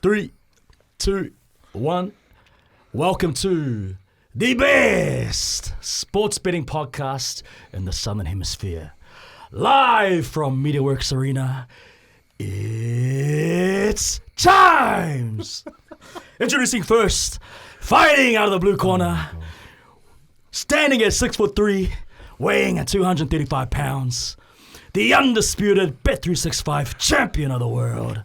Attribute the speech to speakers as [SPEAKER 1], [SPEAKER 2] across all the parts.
[SPEAKER 1] 3, 2, 1. Welcome to the best sports betting podcast in the Southern Hemisphere. Live from MediaWorks Arena, it's Chimes! Introducing first, fighting out of the blue corner, standing at 6'3", weighing at 235 pounds, the undisputed Bet365 champion of the world,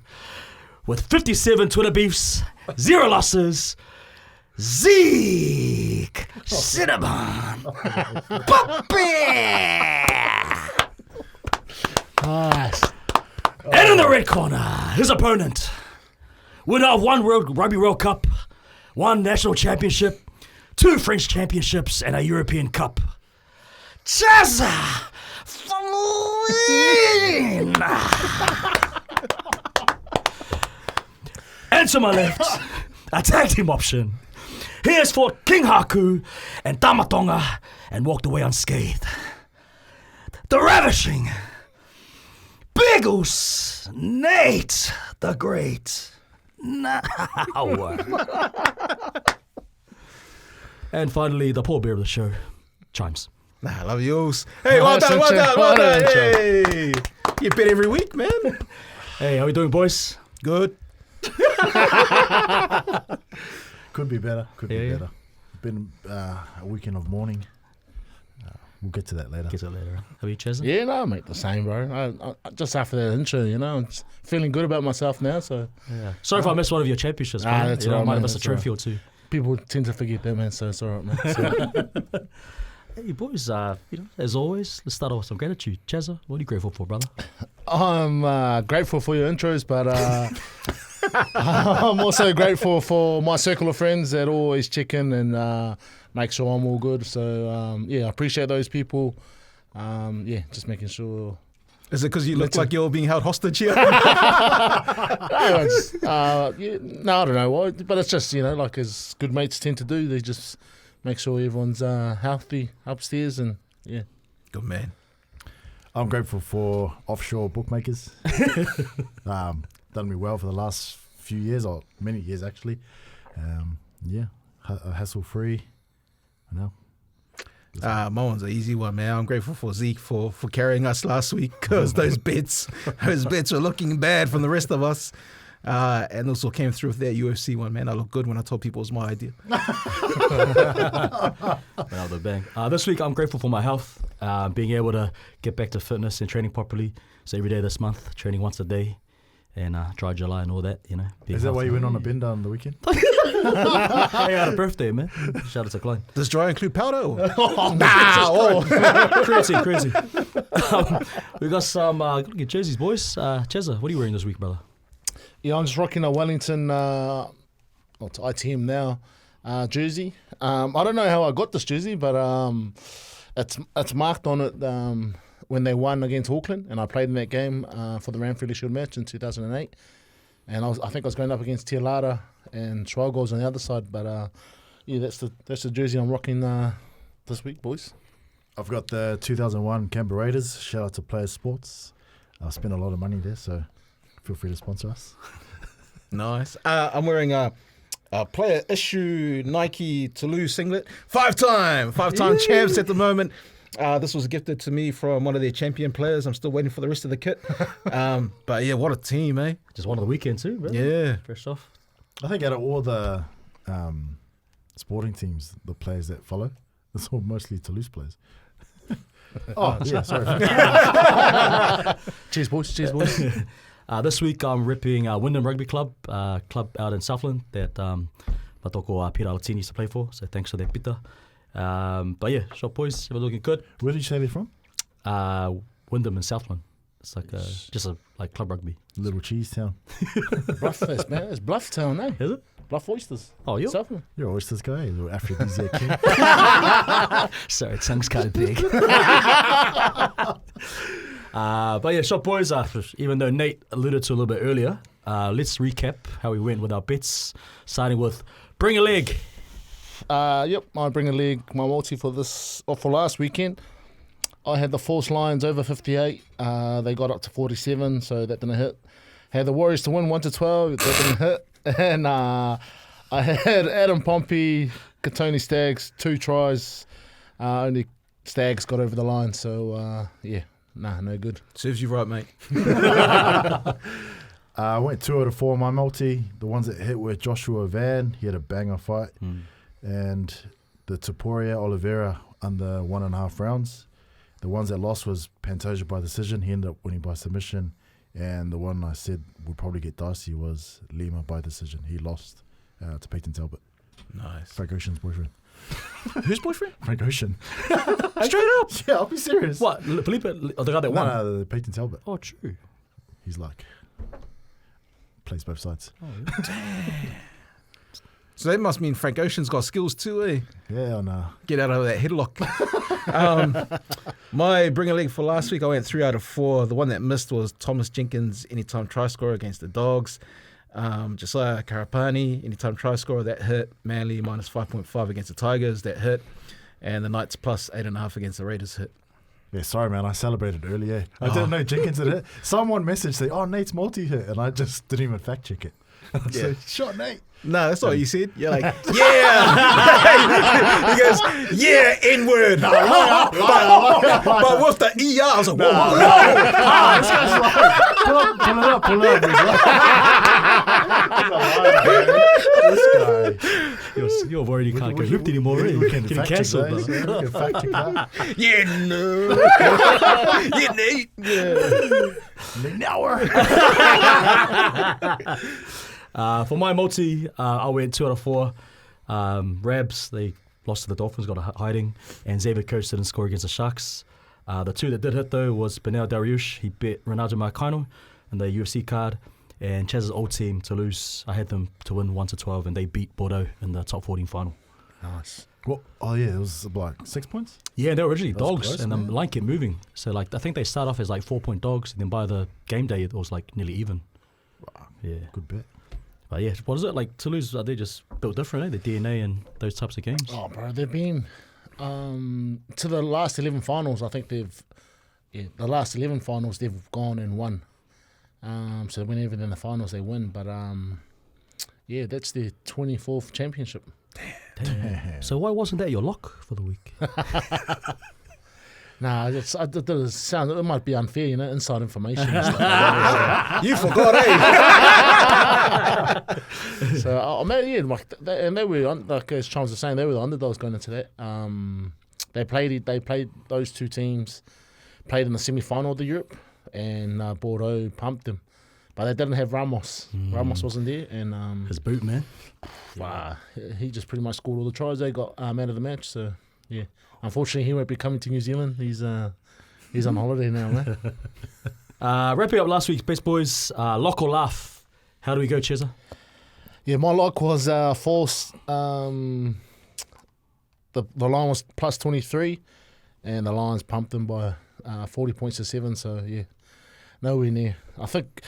[SPEAKER 1] with 57 Twitter beefs, 0 losses, Zeke Cinnabon
[SPEAKER 2] Nice.
[SPEAKER 1] And in the red corner, his opponent, winner of 1 Rugby World Cup, 1 National Championship, 2 French Championships, and a European Cup, Chazza Flynn. And to my left, a tag team option. He has fought King Haku and Tamatonga and walked away unscathed. The ravishing Biggles Nate the Great. Now. And finally, the pallbearer of the show, Chimes.
[SPEAKER 3] I love yours. Hey, well done. Hey, you bet every week, man.
[SPEAKER 1] Hey, how we doing, boys?
[SPEAKER 3] Good.
[SPEAKER 2] Could be better.
[SPEAKER 1] Yeah.
[SPEAKER 2] Been a weekend of mourning. We'll get to that later.
[SPEAKER 1] How are you, Chazza?
[SPEAKER 4] Yeah, no, mate, the same, bro. I just after that intro, I'm just feeling good about myself now. So
[SPEAKER 1] Yeah. Sorry if I missed one of your championships, bro.
[SPEAKER 4] That's
[SPEAKER 1] I
[SPEAKER 4] all right,
[SPEAKER 1] might have
[SPEAKER 4] man,
[SPEAKER 1] missed a
[SPEAKER 4] that's all
[SPEAKER 1] trophy or two.
[SPEAKER 4] people tend to forget that, man. So it's all right, man. So,
[SPEAKER 1] Hey, boys, as always, let's start off with some gratitude. Chazza, what are you grateful for, brother?
[SPEAKER 4] I'm grateful for your intros, but I'm also grateful for my circle of friends that always check in and make sure I'm all good. So I appreciate those people. Just making sure.
[SPEAKER 3] Is it because you look like you're being held hostage here?
[SPEAKER 4] No, I don't know why, but it's just like as good mates tend to do. They just make sure everyone's healthy upstairs, and yeah.
[SPEAKER 3] Good man.
[SPEAKER 2] I'm grateful for offshore bookmakers. Done me well for the last few years, or many years actually. Hassle-free.
[SPEAKER 3] My one's an easy one, man. I'm grateful for Zeke for carrying us last week because those bets were looking bad from the rest of us. And also came through with that UFC one, man. I looked good when I told people it was my idea.
[SPEAKER 1] Bang. This week, I'm grateful for my health, being able to get back to fitness and training properly. So every day this month, training once a day, and dry July and all that,
[SPEAKER 2] Is that why you went on a bender on the weekend?
[SPEAKER 1] I had a birthday, man. Shout out to Klein.
[SPEAKER 3] Does dry include powder?
[SPEAKER 1] Crazy. We got some good jerseys, boys. Chezza, what are you wearing this week, brother?
[SPEAKER 4] Yeah, I'm just rocking a Wellington, it's ITM now, jersey. I don't know how I got this jersey, but it's marked on it when they won against Auckland, and I played in that game for the Ranfurly Shield match in 2008. And I think I was going up against Tialata and Schwalgos on the other side, but that's the jersey I'm rocking this week, boys.
[SPEAKER 2] I've got the 2001 Canberra Raiders. Shout out to Players Sports. I spent a lot of money there, so feel free to sponsor us.
[SPEAKER 3] Nice. I'm wearing a player issue Nike Toulouse singlet. Five-time champs at the moment. This was gifted to me from one of their champion players. I'm still waiting for the rest of the kit. But yeah, what a team, eh?
[SPEAKER 1] Just one of the weekend too, bro.
[SPEAKER 3] Yeah.
[SPEAKER 1] Fresh off.
[SPEAKER 2] I think out of all the sporting teams, the players that follow, it's all mostly Toulouse players. Sorry.
[SPEAKER 4] Cheers, boys.
[SPEAKER 1] This week I'm ripping Wyndham Rugby Club out in Southland that Matoko Pira Alatini used to play for. So thanks for that, Peter. But yeah, short boys, we're looking good.
[SPEAKER 2] Where did you say they're from?
[SPEAKER 1] Wyndham in Southland. It's like just like club rugby.
[SPEAKER 2] Little cheese town.
[SPEAKER 4] Blufffest, man. It's Blufftown, eh?
[SPEAKER 1] Is it?
[SPEAKER 4] Bluff Oysters.
[SPEAKER 1] Oh, you?
[SPEAKER 4] Southland.
[SPEAKER 2] You're an oysters guy. You're an aphrodisiac king.
[SPEAKER 1] Sorry, tongue's kind of big. But yeah, short boys, even though Nate alluded to a little bit earlier, let's recap how we went with our bets, starting with Bring a Leg.
[SPEAKER 4] Yep, I bring a leg, my multi for last weekend. I had the false lines over 58. They got up to 47, so that didn't hit. Had the Warriors to win 1-12. That didn't hit. And I had Adam Pompey, Katoni Staggs, 2 tries. Only Staggs got over the line. So, no good.
[SPEAKER 3] Serves you right, mate.
[SPEAKER 2] I went 2 out of 4 on my multi. The ones that hit were Joshua Van. He had a banger fight. And the Topuria Oliveira under 1.5 rounds. The ones that lost was Pantoja by decision. He ended up winning by submission. And the one I said would probably get dicey was Lima by decision. He lost to Peyton Talbot.
[SPEAKER 3] Nice.
[SPEAKER 2] Frank Ocean's boyfriend.
[SPEAKER 3] Whose boyfriend?
[SPEAKER 2] Frank Ocean.
[SPEAKER 3] Straight up.
[SPEAKER 2] Yeah, I'll be serious.
[SPEAKER 1] What? Felipe, the guy that won?
[SPEAKER 2] No, Peyton Talbot.
[SPEAKER 1] Oh, true.
[SPEAKER 2] He's like, plays both sides.
[SPEAKER 3] So that must mean Frank Ocean's got skills too, eh?
[SPEAKER 2] Yeah, I know.
[SPEAKER 3] Get out of that headlock. My bring a leg for last week, I went 3 out of 4. The one that missed was Thomas Jenkins, anytime try scorer against the Dogs. Josiah Karapani, anytime try scorer, that hit. Manly minus 5.5 against the Tigers, that hit. And the Knights plus 8.5 against the Raiders hit.
[SPEAKER 2] Yeah, sorry, man. I celebrated earlier. I didn't know Jenkins had hit. Someone messaged saying, "Oh, Nate's multi hit," and I just didn't even fact check it. I said, "Shot Nate."
[SPEAKER 3] No, that's not what you said. You're like, yeah. He goes, yeah, N-word. But with the ER, I was like, whoa.
[SPEAKER 2] This guy's like, pull it up. This guy.
[SPEAKER 1] You're worried you can't get ripped anymore, eh?
[SPEAKER 2] We can
[SPEAKER 1] Getting
[SPEAKER 2] fact check
[SPEAKER 1] cancelled,
[SPEAKER 2] that.
[SPEAKER 1] though.
[SPEAKER 2] We can fact check that.
[SPEAKER 3] Yeah, no. Yeah, Nate.
[SPEAKER 1] For my multi, I went 2 out of 4. Rabs, they lost to the Dolphins, got a hiding, and Xavier Coates didn't score against the Sharks. The 2 that did hit, though, was Benel Dariush. He beat Renato Marcano in the UFC card, and Chaz's old team, Toulouse, I had them to win 1-12, and they beat Bordeaux in the top 14 final.
[SPEAKER 2] Nice. Well, it was like 6 points?
[SPEAKER 1] Yeah, they were originally
[SPEAKER 2] That was
[SPEAKER 1] dogs,
[SPEAKER 2] close,
[SPEAKER 1] and the
[SPEAKER 2] man.
[SPEAKER 1] line kept moving. So, I think they start off as 4-point dogs, and then by the game day, it was nearly even.
[SPEAKER 2] Wow.
[SPEAKER 1] Yeah.
[SPEAKER 2] Good bet.
[SPEAKER 1] But yeah, what is it? Toulouse, are they just built different, eh? The DNA and those types of games.
[SPEAKER 4] Oh, bro, they've been to the last 11 finals. I think the last 11 finals they've gone and won. So whenever they're in the finals, they win. But that's their 24th championship.
[SPEAKER 1] Damn. So why wasn't that your lock for the week?
[SPEAKER 4] Nah, it might be unfair, inside information.
[SPEAKER 3] You forgot, eh?
[SPEAKER 4] So, they were, as Charles was saying, they were the underdogs going into that. They played those 2 teams, played in the semi-final of the Europe, and Bordeaux pumped them. But they didn't have Ramos. Ramos wasn't there. And
[SPEAKER 1] His boot, man.
[SPEAKER 4] wow, he just pretty much scored all the tries. They got man of the match, so yeah. Unfortunately, he won't be coming to New Zealand. He's on holiday now, man.
[SPEAKER 1] Wrapping up last week's Best Boys, lock or laugh. How do we go, Cheza?
[SPEAKER 4] Yeah, my lock was false. The line was plus 23, and the Lions pumped them by 40 points to 7. So yeah, nowhere near. I think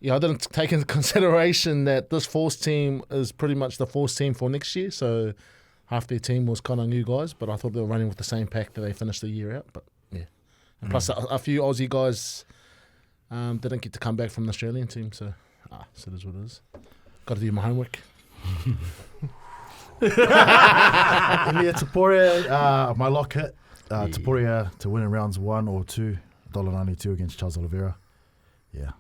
[SPEAKER 4] I didn't take into consideration that this Force team is pretty much the Force team for next year. So half their team was kind of new guys, but I thought they were running with the same pack that they finished the year out. But yeah, and plus a few Aussie guys didn't get to come back from the Australian team. So it is what it is. Got to do my homework.
[SPEAKER 2] Yeah, Topuria, my lock hit. Topuria to win in rounds 1 or 2, $1.92 against Charles Oliveira. Yeah,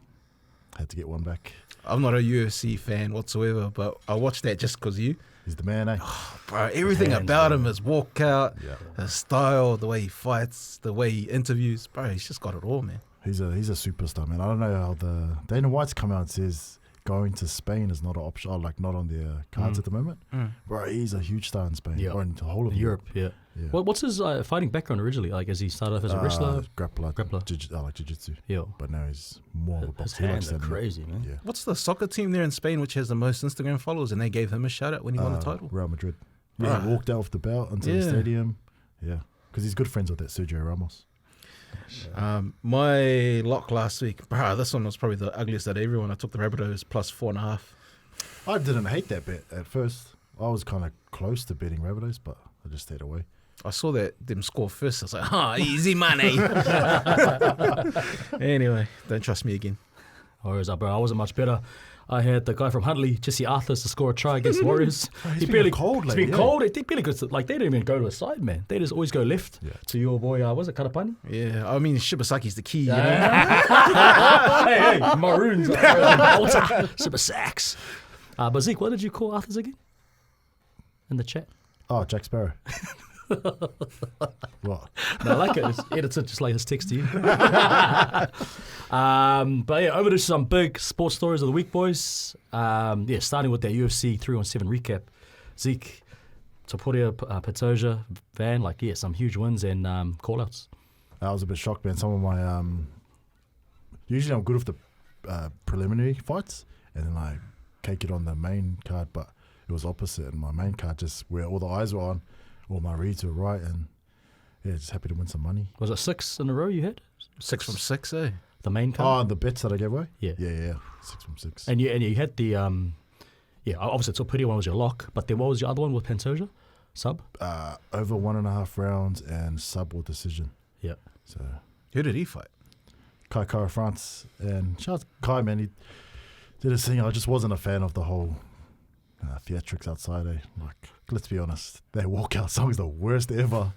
[SPEAKER 2] had to get one back.
[SPEAKER 3] I'm not a UFC fan whatsoever, but I watched that just because you.
[SPEAKER 2] He's the man, eh?
[SPEAKER 3] Bro, everything about him, his walkout,
[SPEAKER 2] Yeah.
[SPEAKER 3] his style, the way he fights, the way he interviews. Bro, he's just got it all, man.
[SPEAKER 2] He's a superstar, man. I don't know how the Dana White's come out and says going to Spain is not an option, not on their cards at the moment. Bro, he's a huge star in Spain,
[SPEAKER 1] Yeah.
[SPEAKER 2] or in the whole of
[SPEAKER 1] Europe, yeah.
[SPEAKER 2] Yeah.
[SPEAKER 1] What's his fighting background originally? Has he started off as a wrestler?
[SPEAKER 2] Grappler.
[SPEAKER 1] Grappler.
[SPEAKER 2] I like jiu-jitsu.
[SPEAKER 1] Yeah.
[SPEAKER 2] But now he's more of a
[SPEAKER 1] His
[SPEAKER 2] boxer. He likes
[SPEAKER 1] hands are
[SPEAKER 2] that,
[SPEAKER 1] crazy, man.
[SPEAKER 2] Yeah.
[SPEAKER 3] What's the soccer team there in Spain which has the most Instagram followers, and they gave him a shout out when he won the title?
[SPEAKER 2] Real Madrid. Yeah,
[SPEAKER 3] Right.
[SPEAKER 2] he walked out with the belt into the
[SPEAKER 3] Yeah.
[SPEAKER 2] stadium. Yeah, because he's good friends with that Sergio Ramos.
[SPEAKER 3] My lock last week, bro, this one was probably the ugliest out of everyone. I took the Rabbitohs plus 4.5.
[SPEAKER 2] I didn't hate that bet at first. I was kind of close to betting Rabbitohs, but I just stayed away.
[SPEAKER 3] I saw them score first. I was like, easy money. Anyway, don't trust me again.
[SPEAKER 1] Warriors are, bro. I wasn't much better. I had the guy from Huntley, Jesse Arthurs, to score a try against the Warriors.
[SPEAKER 2] He's been cold
[SPEAKER 1] He's
[SPEAKER 2] lately,
[SPEAKER 1] been cold. They barely go to, like, they don't even go to the side, man. They just always go left to your boy, was it Karapani?
[SPEAKER 3] Yeah, I mean, Shibasaki's the key, you know?
[SPEAKER 1] hey, Maroons. Super sacks. But Zeke, what did you call Arthurs again? In the chat?
[SPEAKER 2] Oh, Jack Sparrow. What?
[SPEAKER 1] No, I like it. It's edited just like his text to you. But yeah, over to some big sports stories of the week, boys. Starting with that UFC 3-on-7 recap. Zeke, Topuria, Pantoja, Van, some huge wins and call-outs.
[SPEAKER 2] I was a bit shocked, man. Some of my usually I'm good with the preliminary fights, and then I cake it on the main card, but it was opposite. And my main card, just where all the eyes were on, all my reads were right, and just happy to win some money.
[SPEAKER 1] Was it 6 in a row you had?
[SPEAKER 3] 6 from 6, eh?
[SPEAKER 1] The main card?
[SPEAKER 2] Oh, the bets that I gave away?
[SPEAKER 1] Yeah.
[SPEAKER 2] Yeah. 6 from 6.
[SPEAKER 1] And you had the obviously Topuria one was your lock, but then what was your other one with Pantoja? Sub?
[SPEAKER 2] Over 1.5 rounds and sub or decision.
[SPEAKER 1] Yeah.
[SPEAKER 2] So
[SPEAKER 3] Who did he fight?
[SPEAKER 2] Kai Kara France, and shout out to Kai, man. He did his thing. I just wasn't a fan of the whole theatrics outside. Like, let's be honest, their walkout song is the worst ever.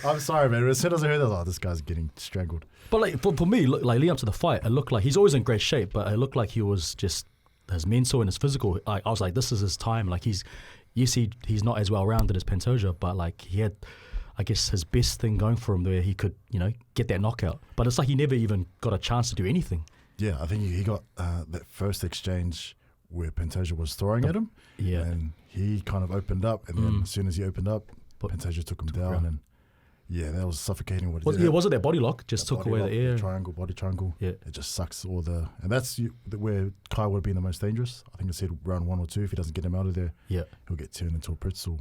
[SPEAKER 2] I'm sorry, man. As soon as I heard that, I was like, this guy's getting strangled.
[SPEAKER 1] But for me, leading up to the fight, it looked like he's always in great shape, but it looked like he was just his mental and his physical. I was like, this is his time. Like he's not as well rounded as Pantoja, but like he had, I guess, his best thing going for him where he could, get that knockout. But it's like he never even got a chance to do anything.
[SPEAKER 2] Yeah, I think he got that first exchange where Pantoja was throwing at him.
[SPEAKER 1] Yeah.
[SPEAKER 2] And he kind of opened up, and then as soon as he opened up, Pantoja took him down, and that was suffocating. What
[SPEAKER 1] was it that body lock? Just took away the air.
[SPEAKER 2] Body triangle.
[SPEAKER 1] Yeah.
[SPEAKER 2] It just sucks all the... And that's where Kai would have been the most dangerous. I think I said round 1 or 2, if he doesn't get him out of there, he'll get turned into a pretzel.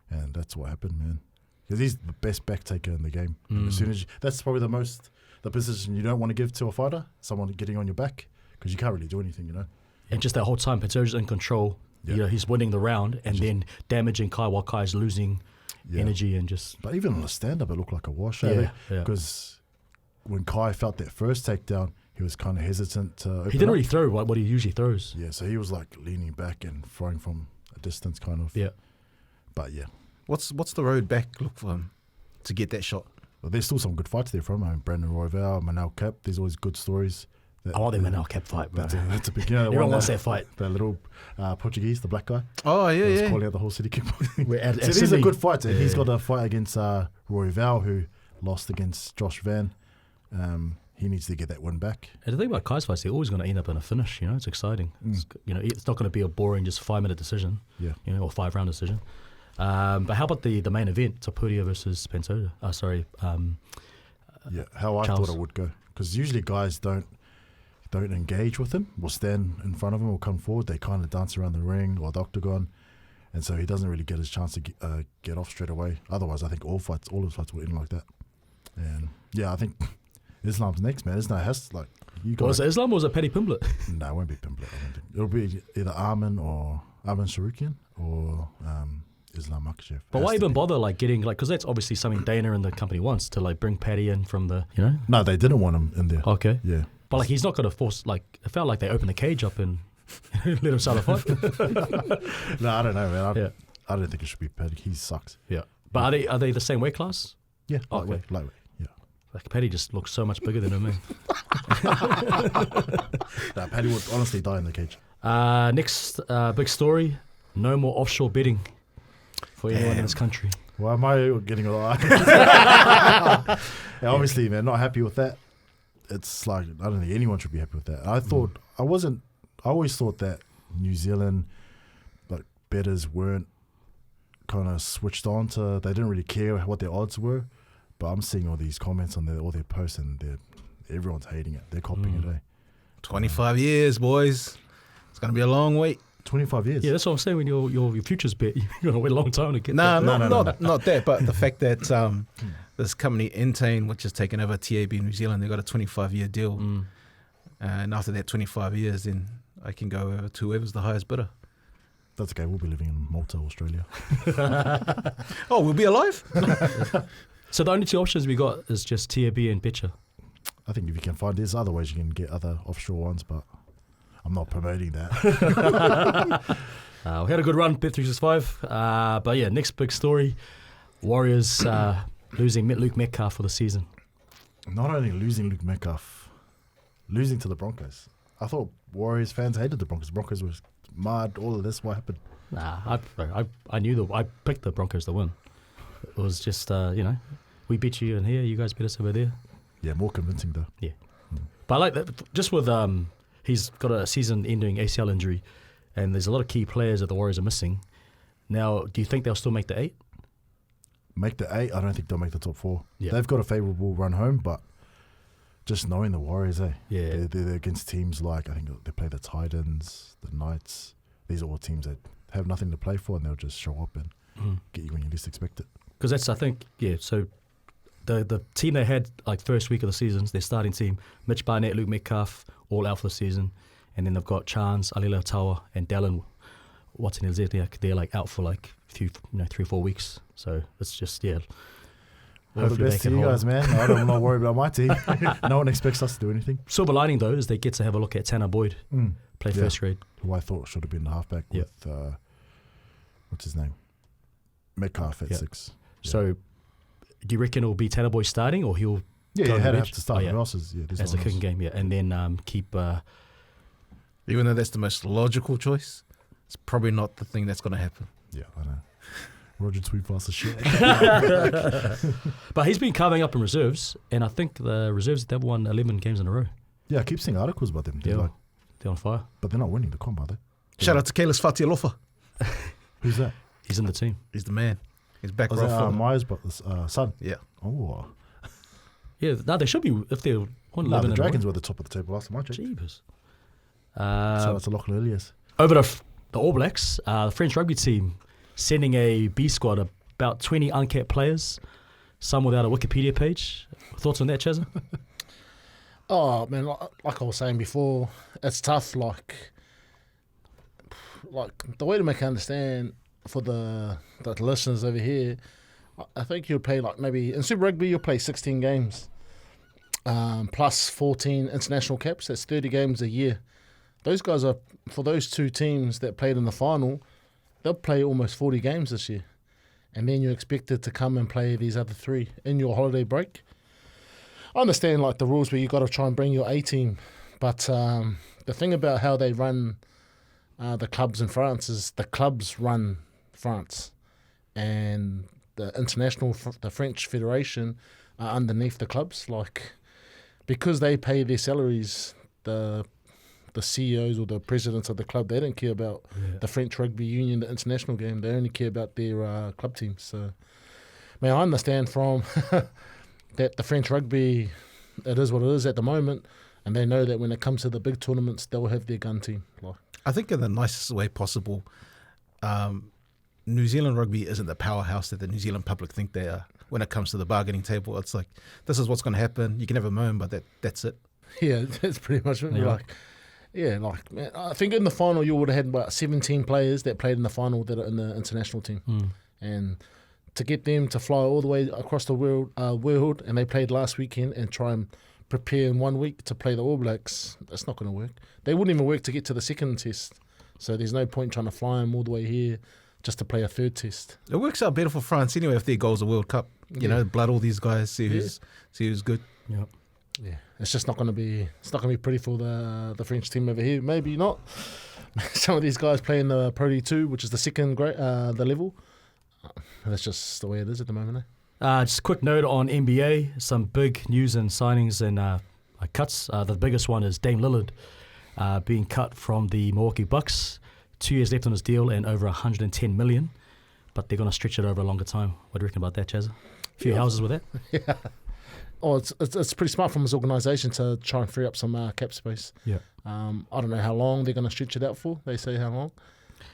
[SPEAKER 2] And that's what happened, man. Because he's the best back taker in the game. And as soon as that's probably the position you don't want to give to a fighter, someone getting on your back, because you can't really do anything,
[SPEAKER 1] And just that whole time, Pantoja's in control. Yeah. He's winning the round and then damaging Kai while Kai's losing energy and just...
[SPEAKER 2] But even on the stand-up, it looked like a wash. Because when Kai felt that first takedown, he was kind of hesitant to open
[SPEAKER 1] He didn't
[SPEAKER 2] up.
[SPEAKER 1] really throw what he usually throws.
[SPEAKER 2] Yeah, so he was like leaning back and throwing from a distance kind of.
[SPEAKER 1] Yeah.
[SPEAKER 2] But yeah.
[SPEAKER 3] What's the road back look for him to get that shot?
[SPEAKER 2] Well, there's still some good fights there from him. Brandon Royval, Manel Cap, there's always good stories.
[SPEAKER 1] I want that Manel Cap fight, bro.
[SPEAKER 2] That's a big...
[SPEAKER 1] Everyone wants that fight.
[SPEAKER 2] That little Portuguese, the black guy.
[SPEAKER 3] Oh, yeah,
[SPEAKER 2] He was calling out the whole city kickboxing.
[SPEAKER 1] So
[SPEAKER 2] these are good fights. Yeah. He's got a fight against Royval, who lost against Josh Van. He needs to get that win back.
[SPEAKER 1] And the thing about Kai's fights, they're always going to end up in a finish. It's exciting. It's not going to be a boring just 5-minute decision.
[SPEAKER 2] Yeah.
[SPEAKER 1] Or 5-round decision. But how about the main event, Topuria versus Pantoja?
[SPEAKER 2] How I
[SPEAKER 1] Charles.
[SPEAKER 2] thought it would go, because usually guys don't engage with him, will stand in front of him or come forward. They kind of dance around the ring or the octagon, and so he doesn't really get his chance to get off straight away. Otherwise, I think all his fights will end like that. And I think Islam's next, man. Islam has
[SPEAKER 1] Was it Islam or was it Paddy Pimblett?
[SPEAKER 2] No, it won't be Pimblett. I don't think it'll be either Armin Sharukian or Islam Makhachev.
[SPEAKER 1] But why even bother getting because that's obviously something Dana and the company wants to bring Paddy in from the
[SPEAKER 2] No, they didn't want him in there.
[SPEAKER 1] Okay.
[SPEAKER 2] Yeah.
[SPEAKER 1] But he's not going to force it felt like they opened the cage up and let him start a fight.
[SPEAKER 2] No, I don't know, man. I don't think it should be Paddy. He sucks.
[SPEAKER 1] Yeah. But are they the same weight class?
[SPEAKER 2] Yeah.
[SPEAKER 1] Okay.
[SPEAKER 2] Lightweight. Yeah.
[SPEAKER 1] Paddy just looks so much bigger than him, man.
[SPEAKER 2] No, Paddy would honestly die in the cage.
[SPEAKER 1] Next big story: no more offshore betting for anyone in this country.
[SPEAKER 2] Why am I getting a lot? Obviously, man, not happy with that. It's I don't think anyone should be happy with that. I always thought that New Zealand bettors weren't kind of switched on to, they didn't really care what their odds were. But I'm seeing all these comments on all their posts, and everyone's hating it. They're copying it, eh?
[SPEAKER 3] 25 years, boys. It's going to be a long wait.
[SPEAKER 2] 25 years.
[SPEAKER 1] Yeah, that's what I'm saying. When your futures bet, you're going to wait a long time to get
[SPEAKER 3] No, not that, but the fact that this company, Entain, which has taken over TAB New Zealand, they've got a 25-year deal. And after that 25 years, then I can go over to whoever's the highest bidder.
[SPEAKER 2] That's okay. We'll be living in Malta, Australia.
[SPEAKER 3] Oh, we'll be alive?
[SPEAKER 1] So the only two options we got is just TAB and Betcha.
[SPEAKER 2] I think if you can find, there's other ways you can get other offshore ones, but I'm not promoting that.
[SPEAKER 1] We had a good run, Bet365. But yeah, next big story, Warriors losing Luke Metcalf for the season.
[SPEAKER 2] Not only losing Luke Metcalf, losing to the Broncos. I thought Warriors fans hated the Broncos. The Broncos were mad, all of this. What happened?
[SPEAKER 1] Nah, I knew I picked the Broncos to win. It was just, we beat you in here, you guys beat us over there.
[SPEAKER 2] Yeah, more convincing though.
[SPEAKER 1] Yeah. But I like that, just with, he's got a season-ending ACL injury, and there's a lot of key players that the Warriors are missing. Now, do you think they'll still make the 8?
[SPEAKER 2] Make the 8? I don't think they'll make the top 4.
[SPEAKER 1] Yeah.
[SPEAKER 2] They've got a favourable run home, but just knowing the Warriors,
[SPEAKER 1] Yeah.
[SPEAKER 2] they're against teams like, I think they play the Titans, the Knights. These are all teams that have nothing to play for, and they'll just show up and get you when you least expect it.
[SPEAKER 1] Because that's, I think, so the team they had, like, first week of the seasons, their starting team, Mitch Barnett, Luke Metcalf, all out for the season. And then they've got Chance, Alila Tawa, and Dallin Watson-Elzetiak. They're, like, out for, like, 3 or 4 weeks. So it's just,
[SPEAKER 2] All the
[SPEAKER 1] hopefully
[SPEAKER 2] best
[SPEAKER 1] they
[SPEAKER 2] to
[SPEAKER 1] can
[SPEAKER 2] you
[SPEAKER 1] hold.
[SPEAKER 2] guys, man. I'm not worried about my team. No one expects us to do anything.
[SPEAKER 1] Silver lining, though, is they get to have a look at Tanner Boyd, play
[SPEAKER 2] Yeah.
[SPEAKER 1] first grade.
[SPEAKER 2] Who I thought should have been the halfback with, what's his name? Metcalf at 6. Yeah.
[SPEAKER 1] So do you reckon it'll be Tanner Boyd starting, or he'll
[SPEAKER 2] Yeah,
[SPEAKER 1] go
[SPEAKER 2] you had
[SPEAKER 1] bench?
[SPEAKER 2] to start.
[SPEAKER 1] Oh, yeah.
[SPEAKER 2] Who else is, there's
[SPEAKER 1] as
[SPEAKER 2] no
[SPEAKER 1] a
[SPEAKER 2] one
[SPEAKER 1] kicking
[SPEAKER 2] else.
[SPEAKER 1] game, and then keep...
[SPEAKER 3] Even though that's the most logical choice, it's probably not the thing that's going to happen.
[SPEAKER 2] Yeah, I know. Roger Tweetpass is shit.
[SPEAKER 1] But he's been carving up in reserves, and I think the reserves, they've won 11 games in a row.
[SPEAKER 2] Yeah, I keep seeing articles about them.
[SPEAKER 1] Yeah. They're on fire.
[SPEAKER 2] But they're not winning the comp, are they?
[SPEAKER 3] Shout out to Kalis Fatialofa.
[SPEAKER 2] Who's that?
[SPEAKER 1] He's in the team.
[SPEAKER 3] He's the man. He's back
[SPEAKER 2] Was
[SPEAKER 3] row
[SPEAKER 2] that
[SPEAKER 3] for
[SPEAKER 2] Myers' son?
[SPEAKER 3] Yeah.
[SPEAKER 2] Oh.
[SPEAKER 1] Yeah, no, they should be, if they're 1-11
[SPEAKER 2] No, the
[SPEAKER 1] in a
[SPEAKER 2] Dragons
[SPEAKER 1] row.
[SPEAKER 2] were at the top of the table last time I checked.
[SPEAKER 1] Jeepers.
[SPEAKER 2] Shout out to Lachlan Elias.
[SPEAKER 1] Over to the All Blacks, the French rugby team sending a B squad, about 20 uncapped players, some without a Wikipedia page. Thoughts on that, Chazza?
[SPEAKER 4] Oh man, like I was saying before, it's tough. Like the way to make it understand for the listeners over here, I think you'll play like maybe in Super Rugby you'll play 16 games, plus 14 international caps. That's 30 games a year. Those guys are, for those 2 teams that played in the final, they'll play almost 40 games this year, and then you're expected to come and play these other 3 in your holiday break. I understand like the rules where you got to try and bring your A team, but the thing about how they run the clubs in France is the clubs run France, and the the French Federation are underneath the clubs. Like, because they pay their salaries, the CEOs or the presidents of the club, they don't care about the French Rugby Union, the international game. They only care about their club teams. So, I understand from that the French rugby, it is what it is at the moment, and they know that when it comes to the big tournaments, they'll have their gun team. Like,
[SPEAKER 3] I think in the nicest way possible, New Zealand rugby isn't the powerhouse that the New Zealand public think they are. When it comes to the bargaining table, it's like, this is what's going to happen. You can have a moan, but that's it.
[SPEAKER 4] yeah, that's pretty much it.
[SPEAKER 1] Yeah.
[SPEAKER 4] Man, I think in the final you would have had about 17 players that played in the final that are in the international team, and to get them to fly all the way across the world, and they played last weekend, and try and prepare in 1 week to play the All Blacks, that's not going to work. They wouldn't even work to get to the second test, so there's no point trying to fly them all the way here just to play a third test.
[SPEAKER 3] It works out better for France anyway if their goal's a World Cup. You know, blood all these guys, see who's good.
[SPEAKER 1] Yeah.
[SPEAKER 4] Yeah, it's just not going to be. It's not going to be pretty for the French team over here. Maybe not. Some of these guys play in the Pro D2, which is the second grade, the level. That's just the way it is at the moment.
[SPEAKER 1] Just a quick note on NBA. Some big news and signings and cuts. The biggest one is Dame Lillard being cut from the Milwaukee Bucks. 2 years left on his deal and over $110 million. But they're going to stretch it over a longer time. What do you reckon about that, Chazza? A few houses with that?
[SPEAKER 4] Yeah. Oh, it's pretty smart from his organisation to try and free up some cap space.
[SPEAKER 1] Yeah.
[SPEAKER 4] I don't know how long they're going to stretch it out for. They say how long,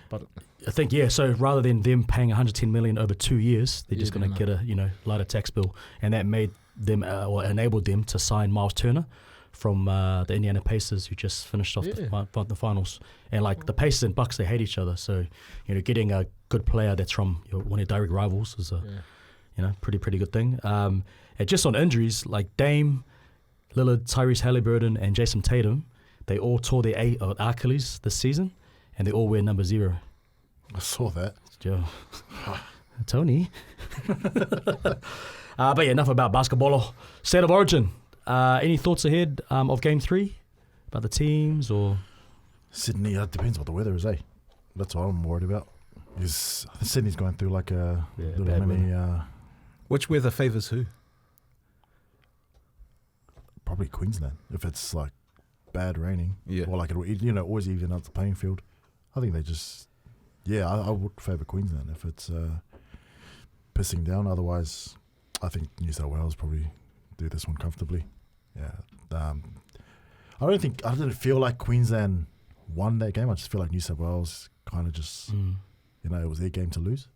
[SPEAKER 4] but
[SPEAKER 1] I think, so rather than them paying $110 million over 2 years, they're just
[SPEAKER 4] Yeah,
[SPEAKER 1] going to get a lighter tax bill, and that made them or enabled them to sign Miles Turner from the Indiana Pacers, who just finished off the finals. And like the Pacers and Bucks, they hate each other, so getting a good player that's from one of your direct rivals is a pretty good thing. And just on injuries, like Dame, Lillard, Tyrese Halliburton, and Jason Tatum, they all tore their Achilles this season, and they all wear number 0.
[SPEAKER 2] I saw that.
[SPEAKER 1] Joe. Tony. But yeah, enough about basketball. State of origin. Any thoughts ahead of Game 3 about the teams or?
[SPEAKER 2] Sydney, it depends what the weather is, eh? That's what I'm worried about. Sydney's going through like a little mini.
[SPEAKER 3] Which weather favours who?
[SPEAKER 2] Probably Queensland if it's like bad raining.
[SPEAKER 3] Yeah.
[SPEAKER 2] Or like it'll always even out the playing field. I think they just. Yeah, I would favour Queensland if it's pissing down. Otherwise, I think New South Wales probably do this one comfortably. Yeah. I didn't feel like Queensland won that game. I just feel like New South Wales kind of just, it was their game to lose.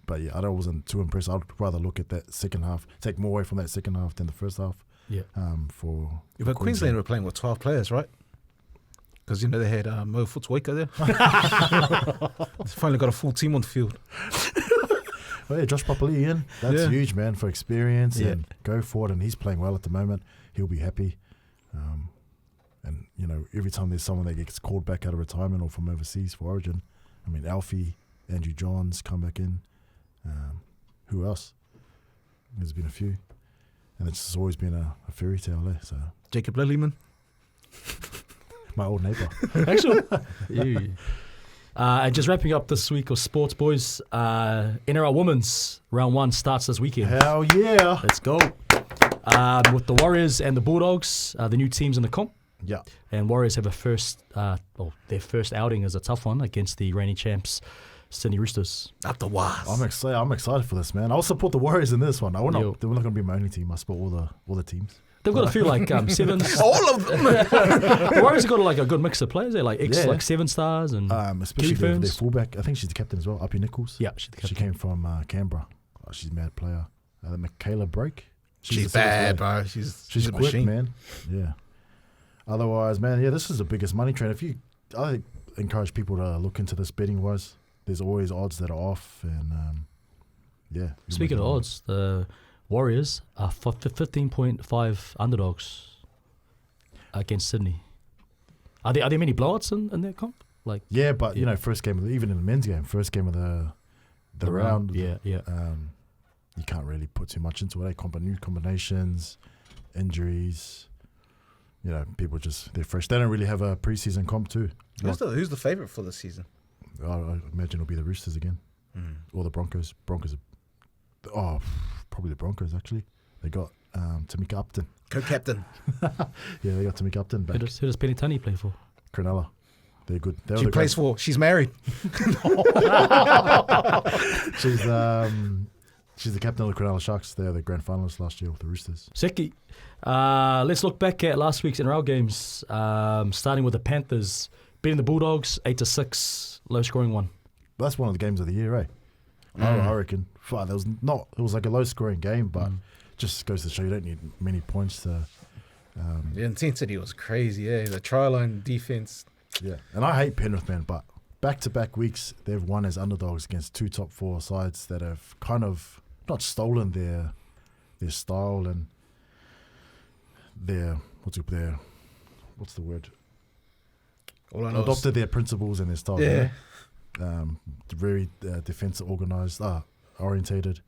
[SPEAKER 2] But yeah, I wasn't too impressed. I'd rather look at that second half, take more away from that second half than the first half.
[SPEAKER 1] Yeah.
[SPEAKER 3] But Queensland were playing with 12 players, right? Because, they had Mo Footswaker there. They finally got a full team on the field.
[SPEAKER 2] Oh yeah, Josh Papali'i in. That's huge, man, for experience and go forward. And he's playing well at the moment. He'll be happy. And, every time there's someone that gets called back out of retirement or from overseas for Origin, I mean, Alfie, Andrew Johns come back in. Who else? There's been a few. And it's just always been a fairy tale there. So
[SPEAKER 3] Jacob Lillyman.
[SPEAKER 2] My old neighbour.
[SPEAKER 1] Actually. And just wrapping up this week of sports, boys. NRL Women's Round 1 starts this weekend.
[SPEAKER 2] Hell yeah.
[SPEAKER 1] Let's go. With the Warriors and the Bulldogs, the new teams in the comp.
[SPEAKER 2] Yeah.
[SPEAKER 1] And Warriors have their first outing is a tough one against the reigning champs, Sydney Roosters.
[SPEAKER 3] Up the Waz.
[SPEAKER 2] I'm excited for this, man. I'll support the Warriors in this one. They're not going to be my only team. I support all the teams.
[SPEAKER 1] They've got a few like sevens.
[SPEAKER 3] All of them.
[SPEAKER 1] The Warriors have got like a good mix of players. They're like like 7 stars and
[SPEAKER 2] especially their fullback. I think she's the captain as well, Uppy Nichols.
[SPEAKER 1] Yeah, she's the captain.
[SPEAKER 2] She came from Canberra. Oh, she's a mad player. Michaela Brake.
[SPEAKER 3] She's bad, bro. She's a
[SPEAKER 2] quick,
[SPEAKER 3] machine,
[SPEAKER 2] man. Yeah. Otherwise, man, this is the biggest money trend. I encourage people to look into this betting wise. There's always odds that are off, and
[SPEAKER 1] Speaking of odds, the Warriors are 15.5 underdogs against Sydney. Are there many blowouts in their comp? But
[SPEAKER 2] first game even in the men's game, first game of the round.
[SPEAKER 1] Yeah.
[SPEAKER 2] You can't really put too much into it. New combinations, injuries. People they're fresh. They don't really have a preseason comp too.
[SPEAKER 3] Who's the favourite for this season?
[SPEAKER 2] I imagine it'll be the Roosters again, or the Broncos. Probably the Broncos actually. They got Tamika Upton,
[SPEAKER 3] co-captain.
[SPEAKER 2] Yeah, they got Tamika Upton back.
[SPEAKER 1] Who does Penny Tunney play for?
[SPEAKER 2] Cronulla. They're good.
[SPEAKER 3] She plays for. She's married.
[SPEAKER 2] She's the captain of the Cronulla Sharks. They're the grand finalists last year with the Roosters.
[SPEAKER 1] Seki, let's look back at last week's NRL games. Starting with the Panthers beating the Bulldogs 8-6, low scoring one.
[SPEAKER 2] That's one of the games of the year, eh? I reckon. It was like a low scoring game, but just goes to show you don't need many points to.
[SPEAKER 3] The intensity was crazy, the try line defense.
[SPEAKER 2] Yeah, and I hate Penrith, man, but back-to-back weeks they've won as underdogs against 2 top 4 sides that have kind of not stolen their style and their what's the word? Adopted their principles and their style.
[SPEAKER 3] Yeah.
[SPEAKER 2] Very defensive, organised, orientated,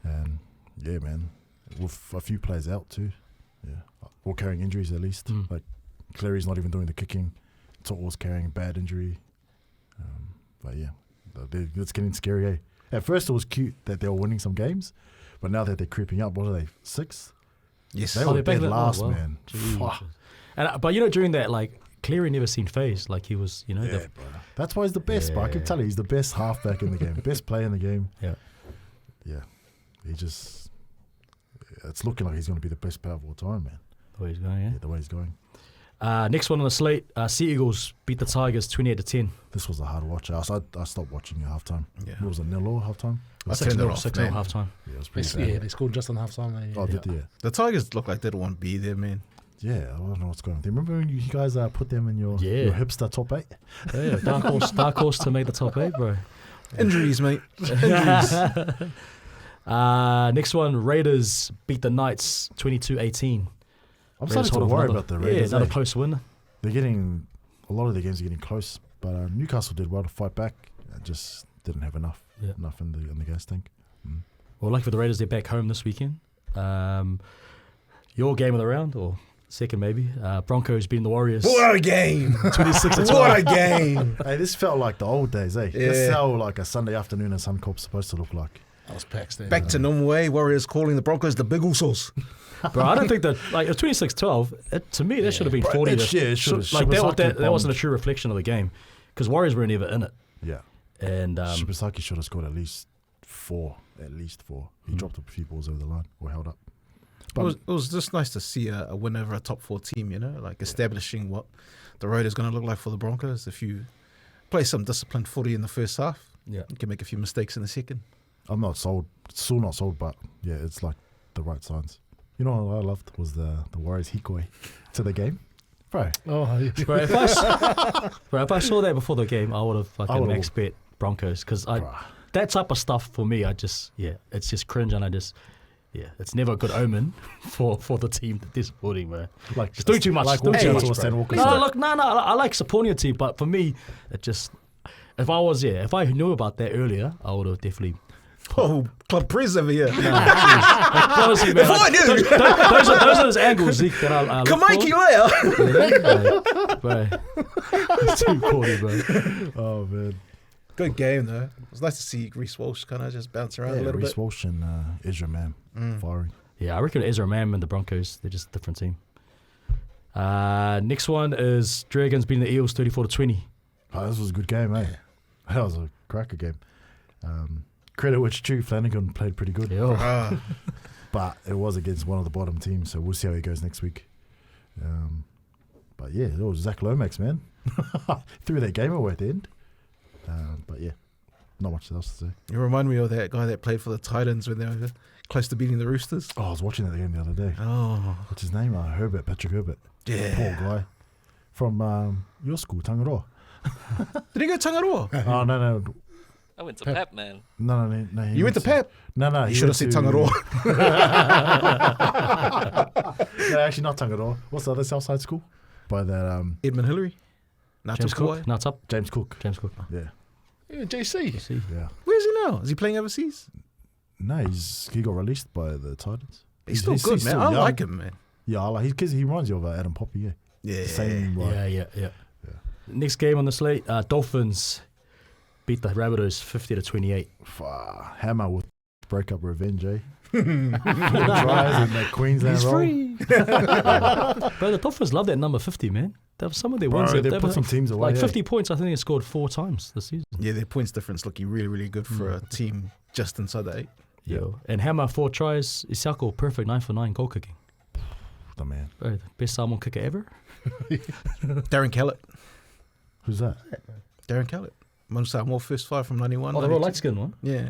[SPEAKER 2] and man, with a few players out too. Yeah, or carrying injuries at least. Like Cleary's not even doing the kicking. To'o's carrying bad injury. But yeah, it's getting scary. Eh? At first it was cute that they were winning some games, but now that they're creeping up, what are they, 6th?
[SPEAKER 3] Yes,
[SPEAKER 2] they were dead last, man.
[SPEAKER 1] And but during that, like Cleary never seemed phased. Like he was,
[SPEAKER 2] bro. That's why he's the best. Bro. I can tell you, he's the best halfback in the game, best player in the game. Yeah. He just, it's looking like he's going to be the best player of all time, man.
[SPEAKER 1] The way he's going,
[SPEAKER 2] the way he's going.
[SPEAKER 1] Next one on the slate, Sea Eagles beat the Tigers 28-10.
[SPEAKER 2] This was a hard watch. I stopped watching at halftime.
[SPEAKER 3] Yeah.
[SPEAKER 2] What was it, 0-0 halftime?
[SPEAKER 1] 6-0 halftime.
[SPEAKER 2] Yeah, it was pretty bad.
[SPEAKER 4] They scored just on halftime.
[SPEAKER 3] The Tigers look like they don't want to be there, man.
[SPEAKER 2] Yeah, I don't know what's going on. Do you remember when you guys put them in your hipster top 8?
[SPEAKER 1] Yeah, dark horse to make the top 8, bro.
[SPEAKER 3] Injuries, mate. Injuries.
[SPEAKER 1] Next one, Raiders beat the Knights 22-18.
[SPEAKER 2] I'm starting to worry about the Raiders.
[SPEAKER 1] Yeah, another close win.
[SPEAKER 2] They're getting, a lot of their games are getting close, but Newcastle did well to fight back. Just didn't have enough in the gas tank.
[SPEAKER 1] Well, lucky for the Raiders, they're back home this weekend. Your game of the round, or second maybe, Broncos beating the Warriors.
[SPEAKER 3] What a game!
[SPEAKER 1] 26-12.
[SPEAKER 3] What a game!
[SPEAKER 2] Hey, this felt like the old days, eh?
[SPEAKER 3] Yeah.
[SPEAKER 2] This is how like a Sunday afternoon in Suncorp's supposed to look like.
[SPEAKER 4] I was Paxton.
[SPEAKER 3] Back to normal way. Warriors calling the Broncos the Big Sauce.
[SPEAKER 1] Bro, I don't think that, like, 26-12, to me, that should have been 40. That wasn't a true reflection of the game, because Warriors weren't even in it.
[SPEAKER 2] Yeah.
[SPEAKER 1] And
[SPEAKER 2] Shibasaki should have scored at least four. He dropped a few balls over the line or held up. But
[SPEAKER 3] It was just nice to see a win over a top 4 team, like establishing what the road is going to look like for the Broncos. If you play some disciplined footy in the first half, you can make a few mistakes in the second.
[SPEAKER 2] I'm not sold, still not sold, but yeah, it's like the right signs. You know what I loved was the Warriors hikoi to the game. Bro.
[SPEAKER 4] Oh, yeah.
[SPEAKER 1] Bro, if I saw that before the game, I would have fucking max bet Broncos, because that type of stuff for me, it's just cringe, and it's never a good omen for the team that they're supporting, man.
[SPEAKER 2] Like,
[SPEAKER 1] it's doing too much.
[SPEAKER 2] Like
[SPEAKER 1] It's doing too much,
[SPEAKER 2] Stan
[SPEAKER 1] bro.
[SPEAKER 2] Walker
[SPEAKER 1] No, I like supporting a team, but for me, it just, if I knew about that earlier, I would have definitely.
[SPEAKER 3] Oh, Club Prez over here.
[SPEAKER 1] Honestly, man,
[SPEAKER 3] If I knew.
[SPEAKER 1] those are those angles, Zeke, that I look
[SPEAKER 3] Kamaiki
[SPEAKER 1] for.
[SPEAKER 3] later.
[SPEAKER 1] It's too corny, bro.
[SPEAKER 2] Oh, man.
[SPEAKER 3] Good game, though. It was nice to see Reece Walsh kind of just bounce around a little
[SPEAKER 2] Reece
[SPEAKER 3] bit.
[SPEAKER 2] Walsh and Ezra Mam firing.
[SPEAKER 1] Yeah, I reckon Ezra Mam and the Broncos, they're just a different team. Next one is Dragons beating the Eels 34-20.
[SPEAKER 2] Oh, this was a good game, eh? That was a cracker game. Credit which true, Flanagan played pretty good.
[SPEAKER 1] Yeah.
[SPEAKER 2] But it was against one of the bottom teams, so we'll see how he goes next week. But yeah, it was Zach Lomax, man. Threw that game away at the end. But yeah, not much else to say.
[SPEAKER 3] You remind me of that guy that played for the Titans when they were close to beating the Roosters.
[SPEAKER 2] Oh, I was watching that game the other day.
[SPEAKER 3] Oh.
[SPEAKER 2] What's his name? Patrick Herbert.
[SPEAKER 3] Yeah.
[SPEAKER 2] Poor guy. From your school, Tangaroa.
[SPEAKER 3] Did he go Tangaroa?
[SPEAKER 2] Oh, no.
[SPEAKER 5] I went to Pep, man.
[SPEAKER 2] No.
[SPEAKER 3] You went to Pep?
[SPEAKER 2] No.
[SPEAKER 3] You should have said Tangaroa.
[SPEAKER 2] No, actually not Tangaroa. What's the other Southside school? By that
[SPEAKER 3] Edmund Hillary?
[SPEAKER 1] James Cook? No, it's up.
[SPEAKER 2] James Cook.
[SPEAKER 1] Yeah.
[SPEAKER 4] Yeah, JC.
[SPEAKER 2] Yeah.
[SPEAKER 3] Where's he now? Is he playing overseas?
[SPEAKER 2] No, he got released by the Titans.
[SPEAKER 3] He's still good, man.
[SPEAKER 2] still
[SPEAKER 3] I
[SPEAKER 2] young.
[SPEAKER 3] like him, man.
[SPEAKER 2] Yeah, I like because he reminds you of Adam Poppy. Yeah.
[SPEAKER 3] Yeah.
[SPEAKER 2] Same. Like,
[SPEAKER 1] Yeah. Next game on the slate, Dolphins beat the Rabbitohs 50-28.
[SPEAKER 2] Hammer with breakup revenge, eh? Tries in that Queensland
[SPEAKER 1] He's
[SPEAKER 2] role.
[SPEAKER 1] free. But the Dolphins love that number 50, man. Some of their wins,
[SPEAKER 2] They
[SPEAKER 1] they've
[SPEAKER 2] put some teams away.
[SPEAKER 1] like
[SPEAKER 2] yeah.
[SPEAKER 1] 50 points. I think they scored 4 times this season.
[SPEAKER 3] Yeah, their points difference looking really, really good for a team just inside the 8.
[SPEAKER 1] Yo. And Hammer 4 tries. Isako perfect 9 for 9 goal kicking.
[SPEAKER 2] The man.
[SPEAKER 1] Bro, the best Samoan kicker ever.
[SPEAKER 3] Darren Kellett.
[SPEAKER 2] Who's that?
[SPEAKER 3] Darren Kellett. One Samoa first 5 from 91.
[SPEAKER 1] Oh, the real light skinned one.
[SPEAKER 3] Yeah.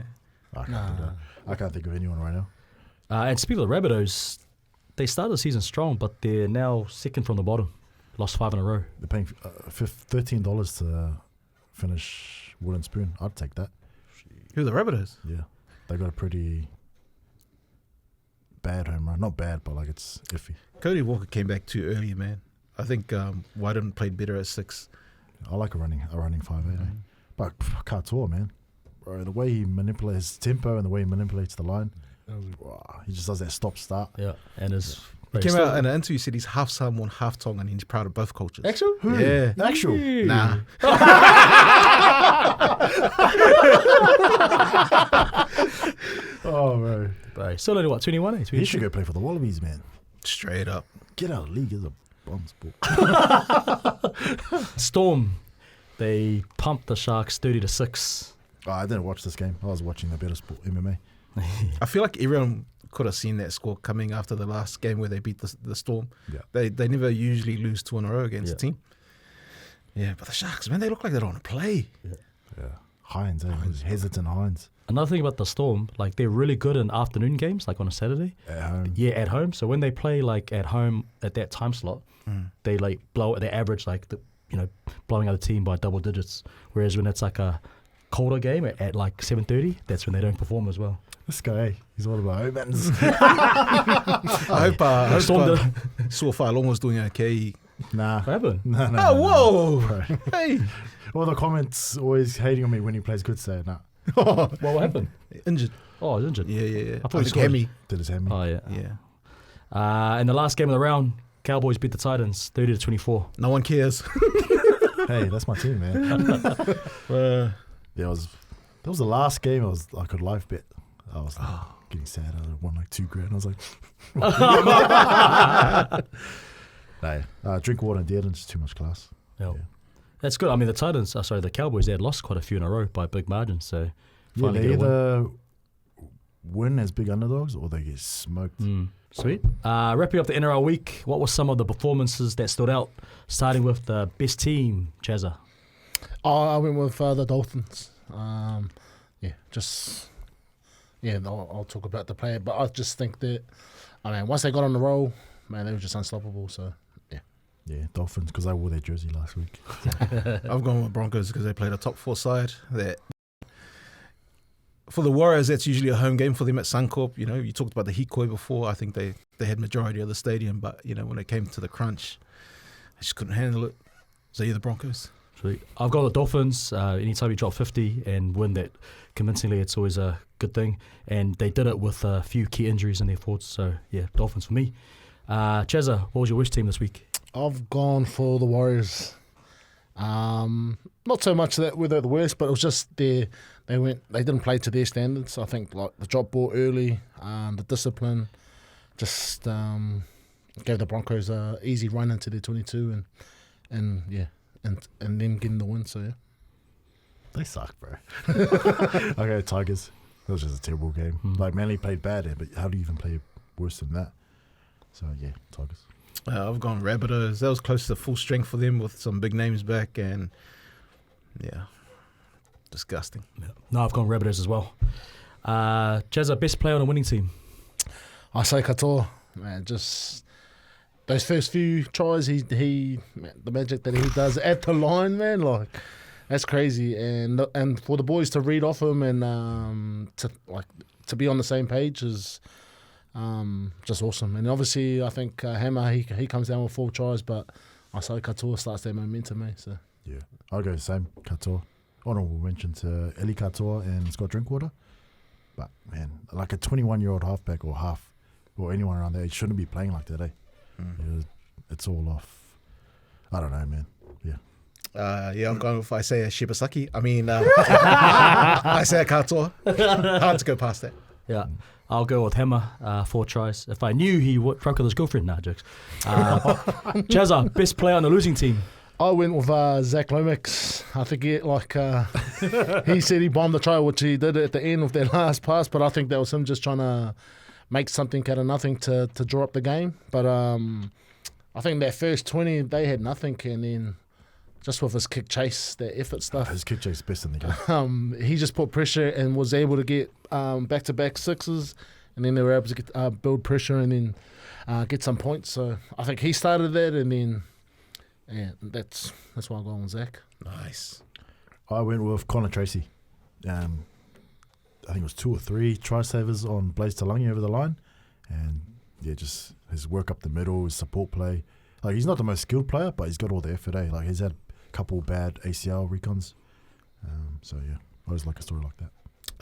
[SPEAKER 2] I can't think of anyone right now.
[SPEAKER 1] And speaking of the Rabbitohs, they started the season strong, but they're now second from the bottom. Lost 5 in a row.
[SPEAKER 2] They're paying $13 to finish Wooden Spoon. I'd take that.
[SPEAKER 3] Who are the Rabbitohs?
[SPEAKER 2] Yeah. They got a pretty bad home run. Not bad, but like it's iffy.
[SPEAKER 3] Cody Walker came back too early, man. I think Wyden played better at 6.
[SPEAKER 2] I like a running 5'8", eh? But Katoa, man. Bro, the way he manipulates his tempo and the way he manipulates the line, he just does that stop-start.
[SPEAKER 1] Yeah, and his...
[SPEAKER 3] He came out in an interview, said he's half Samoan, half Tongan, and he's proud of both cultures.
[SPEAKER 1] Actual?
[SPEAKER 2] Who?
[SPEAKER 3] Yeah.
[SPEAKER 2] Actual?
[SPEAKER 3] Nah.
[SPEAKER 2] Oh, bro.
[SPEAKER 1] Bro, still only, what, 21, eh?
[SPEAKER 2] He should go play for the Wallabies, man.
[SPEAKER 3] Straight up.
[SPEAKER 2] Get out of the league. It's a bum sport.
[SPEAKER 1] Storm, they pumped the Sharks 30-6.
[SPEAKER 2] Oh, I didn't watch this game. I was watching the better sport, MMA.
[SPEAKER 3] I feel like everyone could have seen that score coming after the last game where they beat the Storm.
[SPEAKER 2] Yeah.
[SPEAKER 3] They never usually lose 2 in a row against
[SPEAKER 1] Yeah.
[SPEAKER 3] a team. Yeah, but the Sharks, man, they look like they don't want to play.
[SPEAKER 2] Yeah. Hines, hesitant Hines.
[SPEAKER 1] Another thing about the Storm, like they're really good in afternoon games, like on a Saturday.
[SPEAKER 2] At home.
[SPEAKER 1] Yeah, at home. So when they play like at home at that time slot, they like they average like blowing out the team by double digits. Whereas when it's like a colder game at like 7:30, that's when they don't perform as well.
[SPEAKER 2] This guy, he's all about omens.
[SPEAKER 3] I hope
[SPEAKER 1] Stormed
[SPEAKER 3] Saw Long was doing okay.
[SPEAKER 2] Nah.
[SPEAKER 1] What happened?
[SPEAKER 2] No, no.
[SPEAKER 3] Oh,
[SPEAKER 2] no,
[SPEAKER 3] whoa!
[SPEAKER 2] no.
[SPEAKER 3] Hey!
[SPEAKER 2] All the comments always hating on me when he plays good, so nah.
[SPEAKER 1] What happened?
[SPEAKER 3] Injured.
[SPEAKER 1] Oh, he's injured.
[SPEAKER 3] Yeah.
[SPEAKER 1] I thought he
[SPEAKER 3] think
[SPEAKER 1] scored.
[SPEAKER 3] Hemi.
[SPEAKER 2] Did his hand.
[SPEAKER 1] Oh, yeah.
[SPEAKER 3] Yeah.
[SPEAKER 1] In the last game of the round, Cowboys beat the Titans 30-24.
[SPEAKER 3] No one cares.
[SPEAKER 2] Hey, that's my team, man. Yeah, that was the last game I could live bet. I was like, getting sad. I won like $2,000. I was like, no, drink water and Dearden's just too much class.
[SPEAKER 1] Yeah. That's good. I mean, the Cowboys, they had lost quite a few in a row by big margins. So
[SPEAKER 2] Yeah,
[SPEAKER 1] finally
[SPEAKER 2] they
[SPEAKER 1] get a win.
[SPEAKER 2] either win as big underdogs or they get smoked.
[SPEAKER 1] Sweet. Wrapping up the NRL week, what were some of the performances that stood out? Starting with the best team, Chazza.
[SPEAKER 4] I went with the Dolphins. I'll talk about the player, but I just think that, once they got on the roll, man, they were just unstoppable. So
[SPEAKER 2] Yeah, Dolphins, because I wore their jersey last week.
[SPEAKER 3] I've gone with Broncos because they played a top 4 side. That for the Warriors, that's usually a home game for them at Suncorp. You know, you talked about the Hikoi before. I think they had majority of the stadium, but when it came to the crunch, they just couldn't handle it. So the Broncos.
[SPEAKER 1] Sweet. I've got the Dolphins. Anytime you drop 50 and win that convincingly, it's always a good thing. And they did it with a few key injuries in their forwards. So, yeah, Dolphins for me. Chazza, what was your worst team this week?
[SPEAKER 4] I've gone for the Warriors. Not so much that were the worst, but it was just they didn't play to their standards. I think like the drop ball early, the discipline, just gave the Broncos a easy run into their 22 and them getting the win. So yeah,
[SPEAKER 2] They suck, bro. Okay, Tigers. That was just a terrible game. Like, Manly played bad, but how do you even play worse than that? So, yeah, Tigers.
[SPEAKER 3] I've gone Rabbitohs. That was close to full strength for them with some big names back, and disgusting.
[SPEAKER 1] Yeah. No, I've gone Rabbitohs as well. Chazza, best player on a winning team?
[SPEAKER 4] I say Katoa, man. Just those first few tries, the magic that he does at the line, man, like that's crazy. And for the boys to read off him and to be on the same page is just awesome. And obviously, I think Hammer he comes down with 4 tries, but I say Katoa starts that momentum, so
[SPEAKER 2] Yeah, I'll go the same. Katoa. Honourable mention to Eli Katoa and Scott Drinkwater. But, man, like a 21-year-old halfback or half, or anyone around there, he shouldn't be playing like that, eh? It's all off. I don't know, man. Yeah.
[SPEAKER 3] I'm going with Isaiah Shibasaki. Isaiah Katoa. Hard to go past that.
[SPEAKER 1] Yeah. I'll go with Hammer, 4 tries. If I knew he broke with his girlfriend, nah, jokes. Chazza, best player on the losing team?
[SPEAKER 4] I went with Zach Lomax. I think he said he bombed the try, which he did at the end of that last pass, but I think that was him just trying to make something out of nothing to draw up the game. But I think that first 20, they had nothing, and then just with his kick chase, that effort stuff.
[SPEAKER 2] His kick chase is best in the game.
[SPEAKER 4] He just put pressure and was able to get back-to-back sixes, and then they were able to get, build pressure and then get some points. So I think he started that, and then that's why I'm going with Zach.
[SPEAKER 3] Nice.
[SPEAKER 2] I went with Connor Tracy. I think it was 2 or 3 try-savers on Blaze Talangi over the line. And, yeah, just his work up the middle, his support play. Like, he's not the most skilled player, but he's got all the effort, eh? Like, he's had a couple bad ACL recons. So, yeah, I always like a story like that.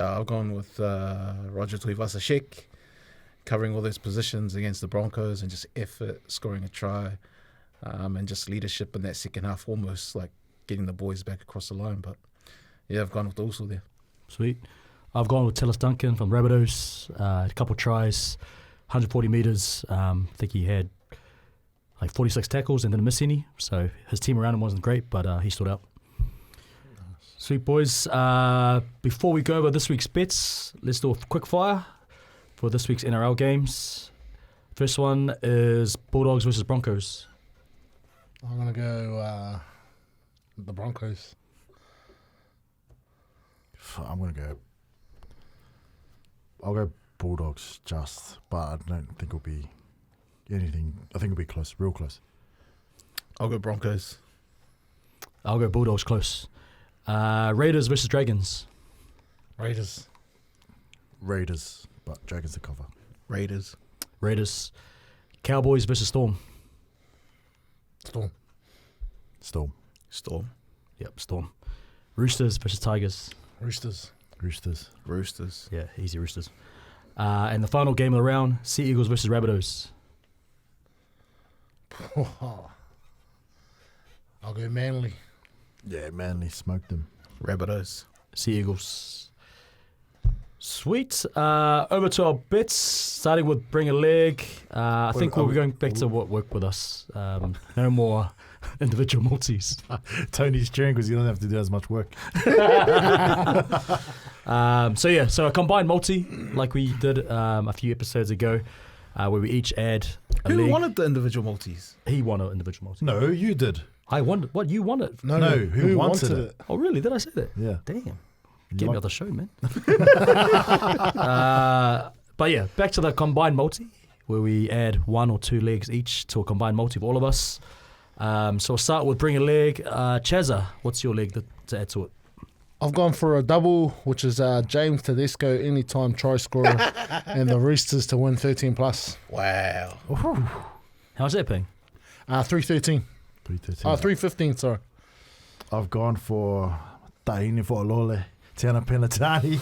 [SPEAKER 3] I've gone with Roger Tuivasa-Sheck, covering all those positions against the Broncos and just effort, scoring a try, and just leadership in that second half, almost like getting the boys back across the line. But, yeah, I've gone with also there.
[SPEAKER 1] Sweet. I've gone with Tellis Duncan from Rabbitohs. A couple tries, 140 metres. I think he had like 46 tackles and didn't miss any. So his team around him wasn't great, but he stood out. Sweet, boys. Before we go over this week's bets, let's do a quick fire for this week's NRL games. First one is Bulldogs versus Broncos.
[SPEAKER 4] I'm going to go the Broncos.
[SPEAKER 2] I'll go Bulldogs just, but I don't think it'll be anything. I think it'll be close, real close.
[SPEAKER 3] I'll go Broncos.
[SPEAKER 1] I'll go Bulldogs close. Raiders versus Dragons.
[SPEAKER 4] Raiders.
[SPEAKER 2] Raiders, but Dragons to cover.
[SPEAKER 3] Raiders.
[SPEAKER 1] Cowboys versus Storm.
[SPEAKER 4] Storm.
[SPEAKER 3] Storm.
[SPEAKER 1] Yep, Storm. Roosters versus Tigers.
[SPEAKER 4] Roosters.
[SPEAKER 1] Yeah, easy Roosters. And the final game of the round, Sea Eagles versus Rabbitohs.
[SPEAKER 4] I'll go Manly.
[SPEAKER 2] Yeah, Manly smoked them.
[SPEAKER 3] Rabbitohs.
[SPEAKER 1] Sea Eagles. Sweet. Over to our bets, starting with Bring a Leg. I think we'll be going back to what worked with us. No more individual multis.
[SPEAKER 2] Tony's cheering because you don't have to do as much work.
[SPEAKER 1] So a combined multi, like we did a few episodes ago, where we each add a
[SPEAKER 3] Who
[SPEAKER 1] leg.
[SPEAKER 3] wanted the individual multis?
[SPEAKER 1] He won an individual multi.
[SPEAKER 2] No, you did.
[SPEAKER 1] I won it. What, you won it?
[SPEAKER 4] No,
[SPEAKER 2] who wanted it?
[SPEAKER 1] Oh, really? Did I say that?
[SPEAKER 2] Yeah.
[SPEAKER 1] Damn. Get me
[SPEAKER 2] like-
[SPEAKER 1] on the show, man. But yeah, back to the combined multi, where we add 1 or 2 legs each to a combined multi for all of us. So we'll start with Bring a Leg. Chazza, what's your leg to add to it?
[SPEAKER 4] I've gone for a double, which is James Tedesco, anytime try scorer, and the Roosters to win 13 plus.
[SPEAKER 3] Wow.
[SPEAKER 1] How's that paying?
[SPEAKER 4] 313.
[SPEAKER 2] 313.
[SPEAKER 4] 315, sorry.
[SPEAKER 2] I've gone for Tahini for Olole. Tiana Penatani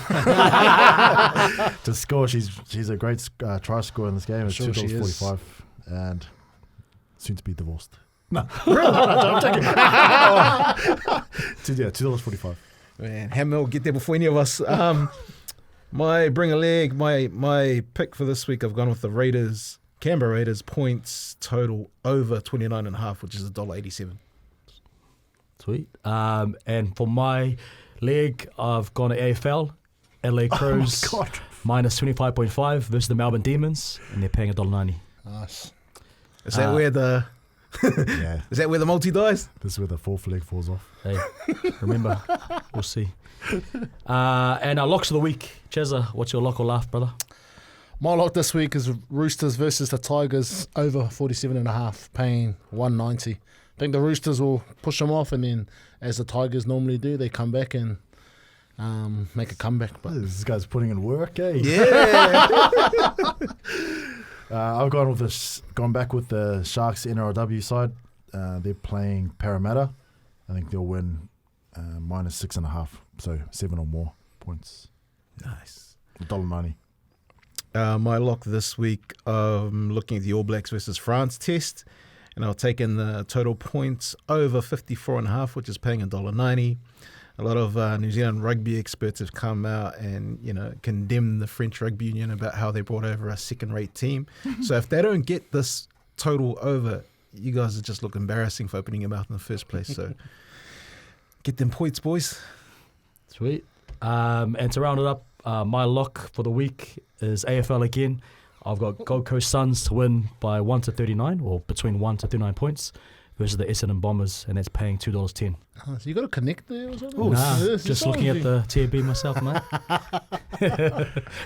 [SPEAKER 2] to score. She's a great try scorer in this game. It's
[SPEAKER 4] Sure she is.
[SPEAKER 2] $2.45 and soon to be divorced. No, I'm joking. $2.45.
[SPEAKER 3] Man, Hamel get there before any of us. My Bring a Leg, my pick for this week, I've gone with the Raiders, Canberra Raiders, points total over 29.5, which is $1.87.
[SPEAKER 1] Sweet. And for my leg, I've gone to AFL, LA Crows,
[SPEAKER 2] God.
[SPEAKER 1] minus 25.5 versus the Melbourne Demons, and they're paying $1.90.
[SPEAKER 4] Nice.
[SPEAKER 3] Is that where the
[SPEAKER 2] Yeah,
[SPEAKER 3] is that where the multi dies?
[SPEAKER 2] this is where the fourth leg falls off.
[SPEAKER 1] Hey, remember, we'll see. And our locks of the week. Chezza, what's your lock or laugh, brother?
[SPEAKER 4] My lock this week is Roosters versus the Tigers over 47.5, paying 190. I think the Roosters will push them off, and then, as the Tigers normally do, they come back and make a comeback. But
[SPEAKER 2] This guy's putting in work, eh?
[SPEAKER 3] Yeah.
[SPEAKER 2] I've gone back with the Sharks NRLW side. They're playing Parramatta. I think they'll win minus 6.5, so 7 or more points.
[SPEAKER 3] Nice.
[SPEAKER 2] $1.90.
[SPEAKER 3] My lock this week, looking at the All Blacks versus France test, and I'll take in the total points over 54.5, which is paying $1.90. A lot of New Zealand rugby experts have come out and, condemned the French Rugby Union about how they brought over a second-rate team. So if they don't get this total over, you guys just look embarrassing for opening your mouth in the first place. So get them points, boys.
[SPEAKER 1] Sweet. And to round it up, my lock for the week is AFL again. I've got Gold Coast Suns to win by 1 to 39, or between 1 to 39 points, versus the Essendon Bombers, and that's paying $2.10.
[SPEAKER 4] so you got to connect there or something?
[SPEAKER 1] Just looking at the TAB myself, mate.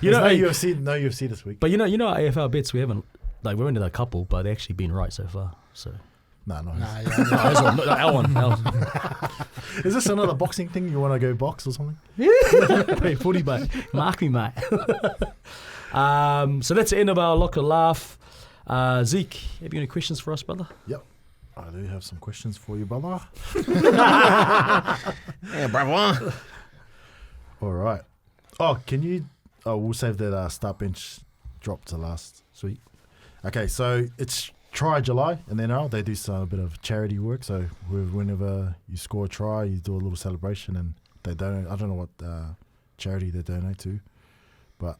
[SPEAKER 2] No UFC this week.
[SPEAKER 1] But you know our AFL bets, we haven't, we've only done a couple, but they've actually been right so far. So
[SPEAKER 2] No.
[SPEAKER 1] L1.
[SPEAKER 2] Is this another boxing thing? You want to go box or something?
[SPEAKER 1] Hey, footy, mate. Mark me, mate. So that's the end of our lock or laugh. Zeke, have you any questions for us, brother?
[SPEAKER 2] Yep. I do have some questions for you, brother.
[SPEAKER 3] Yeah, bravo.
[SPEAKER 2] All right. Oh, can you... Oh, we'll save that start bench drop to last.
[SPEAKER 1] Sweet.
[SPEAKER 2] Okay, so it's Try July in the NRL. They do a bit of charity work. So whenever you score a try, you do a little celebration, and they donate. I don't know what charity they donate to, but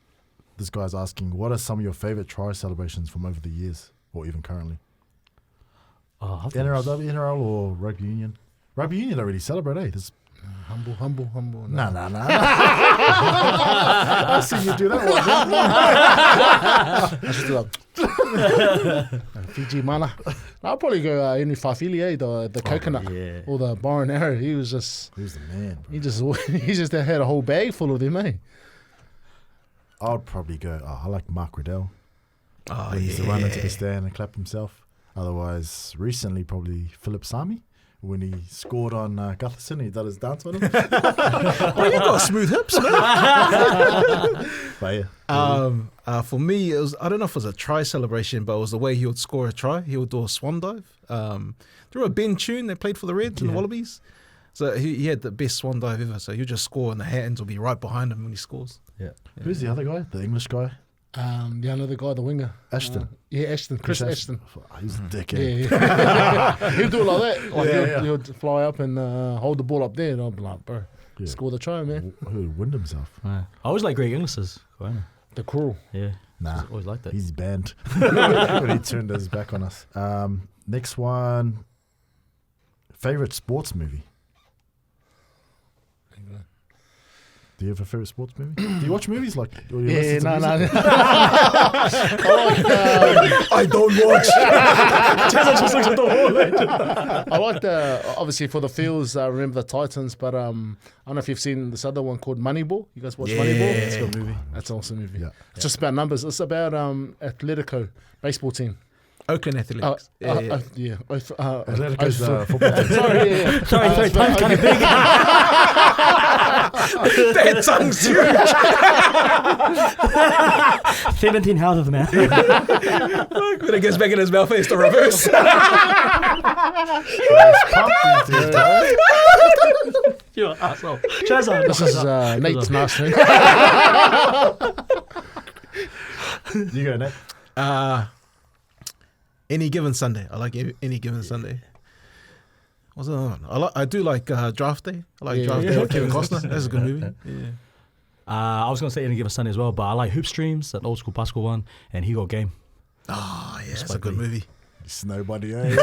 [SPEAKER 2] this guy's asking, what are some of your favorite try celebrations from over the years, or even currently?
[SPEAKER 1] Oh,
[SPEAKER 2] NRL or Rugby Union? Rugby Union don't really celebrate, eh? There's
[SPEAKER 4] Humble.
[SPEAKER 2] No. I've seen you do that one.
[SPEAKER 4] I should do that. Fiji mana. I'll probably go Henry Fafili, the coconut,
[SPEAKER 1] yeah.
[SPEAKER 4] or the bar and arrow. He was just,
[SPEAKER 2] Who's the man, bro?
[SPEAKER 4] he just had a whole bag full of them, eh?
[SPEAKER 2] I'd probably go, I like Mark Riddell.
[SPEAKER 3] Oh,
[SPEAKER 2] He used to run into the stand and clap himself. Otherwise, recently, probably Philip Sami when he scored on Gutherson. He did his dance on him.
[SPEAKER 3] Oh, you got smooth hips, man.
[SPEAKER 2] But yeah.
[SPEAKER 3] For me, it was, I don't know if it was a try celebration, but it was the way he would score a try. He would do a swan dive. Through a Ben Tune, they played for the Reds and the Wallabies. So he had the best swan dive ever. So you just score and the hands will be right behind him when he scores.
[SPEAKER 1] Yeah.
[SPEAKER 2] Who's the other guy? The English guy?
[SPEAKER 4] The other guy, the winger.
[SPEAKER 2] Ashton.
[SPEAKER 4] Ashton. Chris Ashton.
[SPEAKER 2] He's a dickhead.
[SPEAKER 4] Yeah. He'll do it like that. Like he'll fly up and hold the ball up there, and I'll be like, bro, score the try, man.
[SPEAKER 2] Who would himself?
[SPEAKER 1] I always like Greg Inglis's.
[SPEAKER 4] The crew.
[SPEAKER 1] Yeah.
[SPEAKER 2] Nah.
[SPEAKER 1] Always like that.
[SPEAKER 2] He's banned when he turned his back on us. Next one. Favorite sports movie? Do you have a favorite sports movie? Do you watch movies like? Or you listen to music?
[SPEAKER 3] I don't watch.
[SPEAKER 1] Just looks at the wall.
[SPEAKER 4] I like obviously for the fields, remember the Titans, but I don't know if you've seen this other one called Moneyball. You guys watch Moneyball?
[SPEAKER 2] That's a good movie.
[SPEAKER 4] That's an awesome movie.
[SPEAKER 2] Yeah.
[SPEAKER 4] It's just about numbers. It's about Atletico, baseball team.
[SPEAKER 3] Oakland Athletics.
[SPEAKER 2] Atletico's football team.
[SPEAKER 4] Sorry,
[SPEAKER 1] Sorry, time's kind of big.
[SPEAKER 3] That tongue's huge.
[SPEAKER 1] 17 houses, man.
[SPEAKER 3] When it gets back in his mouth, it's the reverse.
[SPEAKER 1] You're an asshole. Chazza.
[SPEAKER 4] This is Nate's master.
[SPEAKER 2] You go, Nate.
[SPEAKER 3] Any Given Sunday. I like Any Given Sunday. What's the other one? I do like Draft Day. I like Draft Day with Kevin Costner. That's a good movie. Yeah.
[SPEAKER 1] I was going to say Any Given Sunday as well, but I like Hoop Streams, that old school basketball one, and He Got Game.
[SPEAKER 3] Oh, yeah, that's a good movie.
[SPEAKER 2] It's nobody, eh?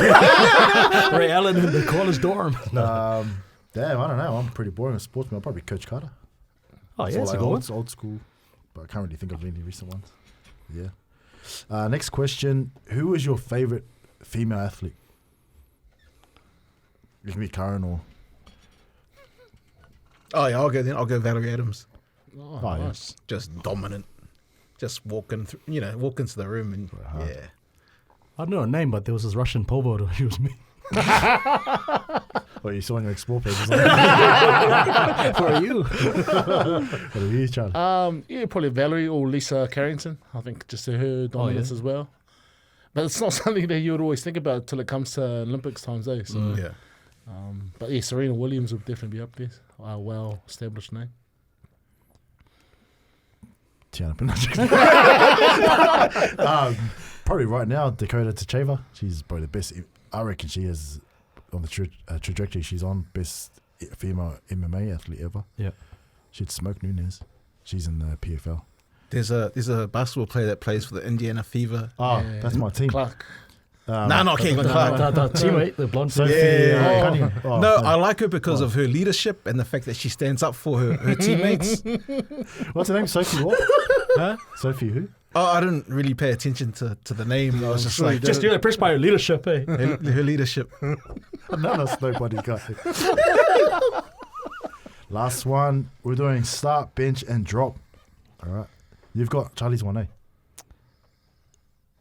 [SPEAKER 1] Ray Allen in the college dorm.
[SPEAKER 2] Damn, I don't know. I'm pretty boring with sports. I'll probably Coach Carter.
[SPEAKER 1] Oh, yeah,
[SPEAKER 2] It's
[SPEAKER 1] that's a
[SPEAKER 2] all
[SPEAKER 1] good
[SPEAKER 2] like
[SPEAKER 1] one.
[SPEAKER 2] old school, but I can't really think of any recent ones. Yeah. Next question. Who is your favorite female athlete? It can be Karen or...
[SPEAKER 3] Oh, yeah, I'll go Valerie Adams.
[SPEAKER 4] Oh,
[SPEAKER 2] yeah.
[SPEAKER 4] nice.
[SPEAKER 3] Just dominant. Just walking through, walk into the room and, yeah.
[SPEAKER 1] I don't know her name, but there was this Russian pole vaulter. She was me.
[SPEAKER 2] Oh, you saw on your explore page.
[SPEAKER 1] Who are you?
[SPEAKER 2] What are you, Charlie?
[SPEAKER 4] Yeah, probably Valerie or Lisa Carrington. I think just her dominance as well. But it's not something that you would always think about till it comes to Olympics times, eh? So,
[SPEAKER 3] Yeah.
[SPEAKER 4] but yeah, Serena Williams would definitely be up there. A well-established name.
[SPEAKER 2] Tiana Pinochet. Probably right now, Dakota Tacheva. She's probably the best. I reckon she is on the trajectory she's on. Best female MMA athlete ever.
[SPEAKER 1] Yeah.
[SPEAKER 2] She'd smoke Nunes. She's in the PFL.
[SPEAKER 3] There's a basketball player that plays for the Indiana Fever.
[SPEAKER 2] Oh, that's my team.
[SPEAKER 4] Clark.
[SPEAKER 3] Not Caitlin Clark.
[SPEAKER 1] The teammate, the blonde.
[SPEAKER 2] Sophie Cunningham. Oh,
[SPEAKER 3] No, I like her because of her leadership and the fact that she stands up for her teammates.
[SPEAKER 2] What's her name? Sophie what?
[SPEAKER 3] Huh?
[SPEAKER 2] Sophie who?
[SPEAKER 3] Oh, I didn't really pay attention to the name. I was just like,
[SPEAKER 1] Just you're impressed by her leadership, eh?
[SPEAKER 3] her leadership.
[SPEAKER 2] None of us nobody got it. Last one. We're doing start, bench, and drop. All right. You've got Charlie's one, eh?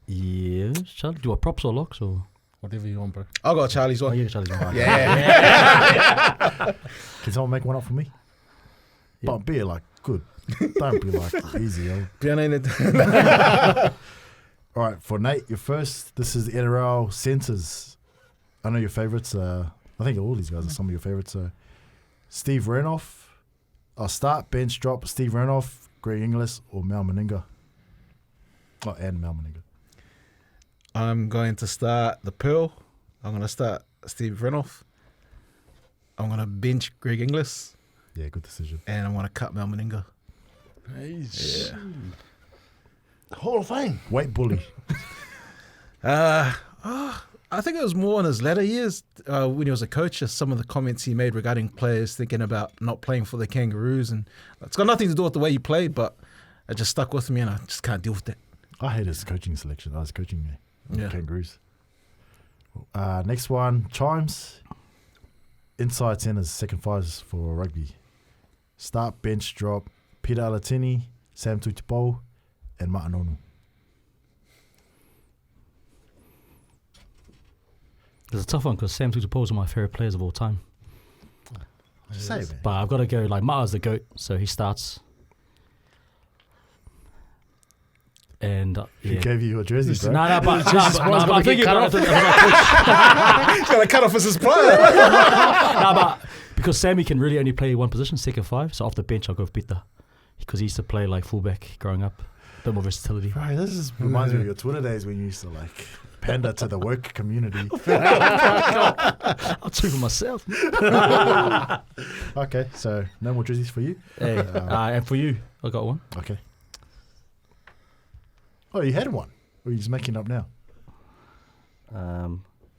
[SPEAKER 1] Yes, Charlie. Do you want props or locks or?
[SPEAKER 4] Whatever you want, bro.
[SPEAKER 3] I got Charlie's
[SPEAKER 1] Oh,
[SPEAKER 3] one.
[SPEAKER 1] yeah, Charlie's one.
[SPEAKER 3] Yeah.
[SPEAKER 2] Can someone make one up for me?
[SPEAKER 1] Yeah.
[SPEAKER 2] But be like good. Don't be like easy, yo. All right, for Nate, you're first. This is the NRL centers. I know your favorites. I think all these guys are some of your favorites. Steve Renoff. I'll start, bench, drop. Steve Renoff, Greg Inglis, or Mal Meninga. Oh, and Mal Meninga.
[SPEAKER 3] I'm going to start the Pearl. I'm going to start Steve Renoff. I'm going to bench Greg Inglis.
[SPEAKER 2] Yeah, good decision.
[SPEAKER 3] And I'm going to cut Mal Meninga.
[SPEAKER 4] Yeah. Hall of Fame.
[SPEAKER 2] Weight bully.
[SPEAKER 3] I think it was more in his latter years when he was a coach. Just some of the comments he made regarding players thinking about not playing for the Kangaroos, and it's got nothing to do with the way he played, but it just stuck with me, and I just can't deal with that.
[SPEAKER 2] I hate his coaching selection. I was coaching
[SPEAKER 3] Yeah.
[SPEAKER 2] Kangaroos. Next one, Chimes. Inside centers, second fives for rugby. Start, bench, drop. Peter Alatini, Sam Tutupo, and Ma'anonu.
[SPEAKER 1] There's a tough one because Sam Tutupo's one of my favourite players of all time.
[SPEAKER 2] Say, man.
[SPEAKER 1] But I've got to go, like, Mata's the GOAT, so he starts. And,
[SPEAKER 2] Who
[SPEAKER 1] yeah.
[SPEAKER 2] gave you your jersey, bro?
[SPEAKER 1] But I'm thinking about it.
[SPEAKER 3] He's got to cut off as his player.
[SPEAKER 1] But because Sammy can really only play one position, second five, so off the bench I'll go with Peter. Because he used to play, like, fullback growing up. A bit more versatility.
[SPEAKER 2] Right, this is, reminds me of your Twitter days when you used to, like, pander to the work community.
[SPEAKER 1] I'll tweet for myself.
[SPEAKER 2] Okay, so no more jerseys for you?
[SPEAKER 1] Hey, and for you, I got one.
[SPEAKER 2] Okay. Oh, you had one? Or are you just making it up now?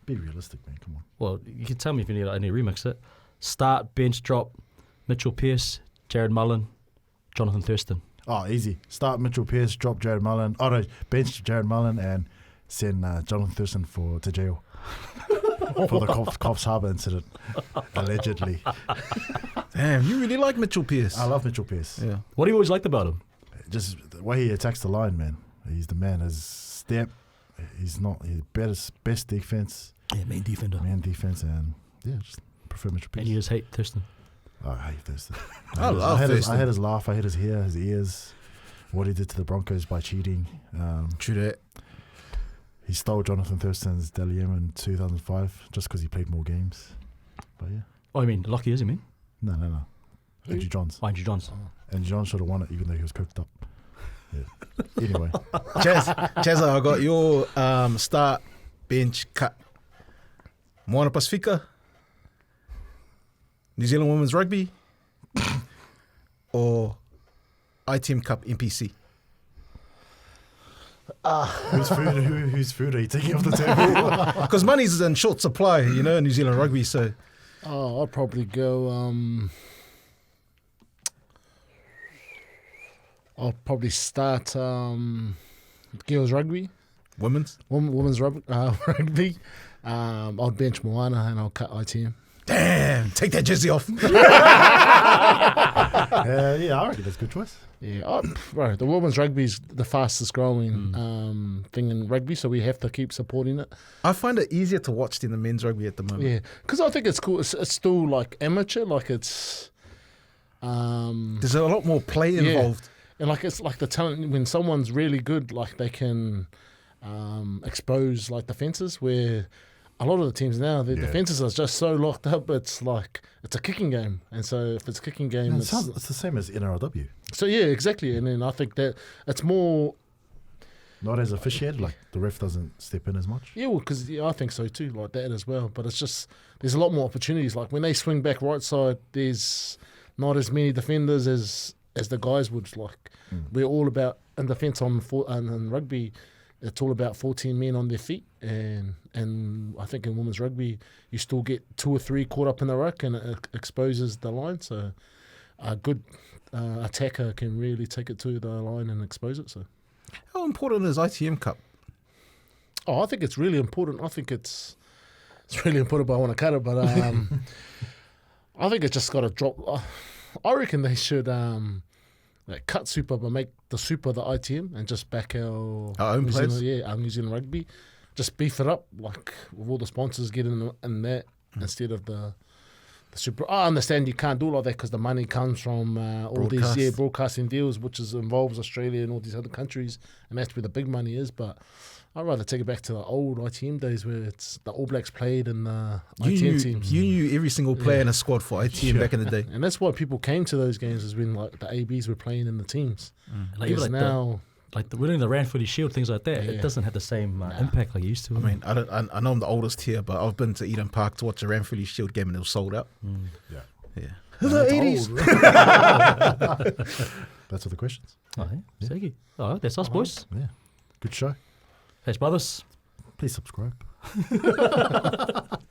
[SPEAKER 2] Be realistic, man. Come on.
[SPEAKER 1] Well, you can tell me if you need to remix it. Start, bench, drop, Mitchell Pearce, Jared Mullen, Jonathan Thurston.
[SPEAKER 2] Oh, easy. Start Mitchell Pearce, drop Jared Mullen. Oh, no, bench Jared Mullen and send Jonathan Thurston to jail for the Coffs Harbour incident, allegedly.
[SPEAKER 3] Damn, you really like Mitchell Pearce.
[SPEAKER 2] I love Mitchell Pearce.
[SPEAKER 3] Yeah.
[SPEAKER 1] What do you always liked about him?
[SPEAKER 2] Just the way he attacks the line, man. He's the man. His step, he's best defense.
[SPEAKER 1] Yeah, main defender.
[SPEAKER 2] Man defense, and yeah, just prefer Mitchell Pearce.
[SPEAKER 1] And you just hate Thurston.
[SPEAKER 2] Oh, I hate Thurston.
[SPEAKER 3] I love Thurston.
[SPEAKER 2] I had his laugh. I had his hair, his ears. What he did to the Broncos by cheating.
[SPEAKER 3] True that.
[SPEAKER 2] He stole Jonathan Thurston's Dalium in 2005 just because he played more games. But yeah.
[SPEAKER 1] Oh, you mean Lockie is, you mean?
[SPEAKER 2] No. Andrew Johns.
[SPEAKER 1] Oh, Andrew Johns.
[SPEAKER 2] And John should have won it even though he was cooked up. Yeah. Anyway.
[SPEAKER 3] Chazza, I got your start, bench, cut. Moana Pacifica, New Zealand Women's Rugby, or ITM Cup NPC.
[SPEAKER 2] Whose food are you taking off the table?
[SPEAKER 3] Because money's in short supply, you know, in New Zealand Rugby. So
[SPEAKER 4] Oh, I'd probably go. I'll probably start girls rugby,
[SPEAKER 3] women's.
[SPEAKER 4] women's rugby. I'll bench Moana and I'll cut ITM.
[SPEAKER 3] Damn, take that jersey off.
[SPEAKER 2] Yeah, I reckon that's a good choice.
[SPEAKER 4] Yeah, bro, the women's rugby is the fastest growing thing in rugby, so we have to keep supporting it.
[SPEAKER 3] I find it easier to watch than the men's rugby at the moment.
[SPEAKER 4] Yeah, because I think it's cool. It's still like amateur, like it's.
[SPEAKER 3] There's a lot more play involved.
[SPEAKER 4] And like it's like the talent when someone's really good, like they can expose like defenses. Where a lot of the teams now, the defenses are just so locked up. It's like it's a kicking game, and so if it's a kicking game,
[SPEAKER 2] It's the same as NRLW.
[SPEAKER 4] so yeah, exactly. And then I think that it's more.
[SPEAKER 2] Not as officiated, like the ref doesn't step in as much.
[SPEAKER 4] Yeah, well, because I think so too, like that as well. But it's just there's a lot more opportunities. Like when they swing back right side, there's not as many defenders as the guys would. Like we're all about in defence and rugby, it's all about 14 men on their feet, and I think in women's rugby you still get 2 or 3 caught up in the ruck, and it exposes the line. So a good attacker can really take it to the line and expose it. So.
[SPEAKER 3] How important is ITM Cup?
[SPEAKER 4] Oh, I think it's really important. I think it's really important, but I want to cut it. But I think it's just got to drop. I reckon they should cut Super, but make the Super the ITM and just back our
[SPEAKER 3] own
[SPEAKER 4] New
[SPEAKER 3] players?
[SPEAKER 4] Zealand, our New Zealand rugby. Just beef it up, like with all the sponsors getting in that instead of the Super. I understand you can't do it like that because the money comes from all these broadcasting deals, which involves Australia and all these other countries, and that's where the big money is. But I'd rather take it back to the old ITM days where it's the All Blacks played and the ITM teams.
[SPEAKER 3] You knew every single player in a squad for ITM back in the day.
[SPEAKER 4] And that's why people came to those games, is when like the ABs were playing in the teams.
[SPEAKER 1] Like,
[SPEAKER 4] Because
[SPEAKER 1] even
[SPEAKER 4] now,
[SPEAKER 1] winning the Rand Footy Shield, things like that, it doesn't have the same impact like it used to.
[SPEAKER 3] I mean, I know I'm the oldest here, but I've been to Eden Park to watch a Ranfurly Shield game and it was sold out. Yeah.
[SPEAKER 2] The 80s. That's all the questions.
[SPEAKER 1] Oh, yeah. Segi. Oh, that's us, boys.
[SPEAKER 2] Yeah. Good show.
[SPEAKER 1] Thanks, brothers.
[SPEAKER 2] Please subscribe.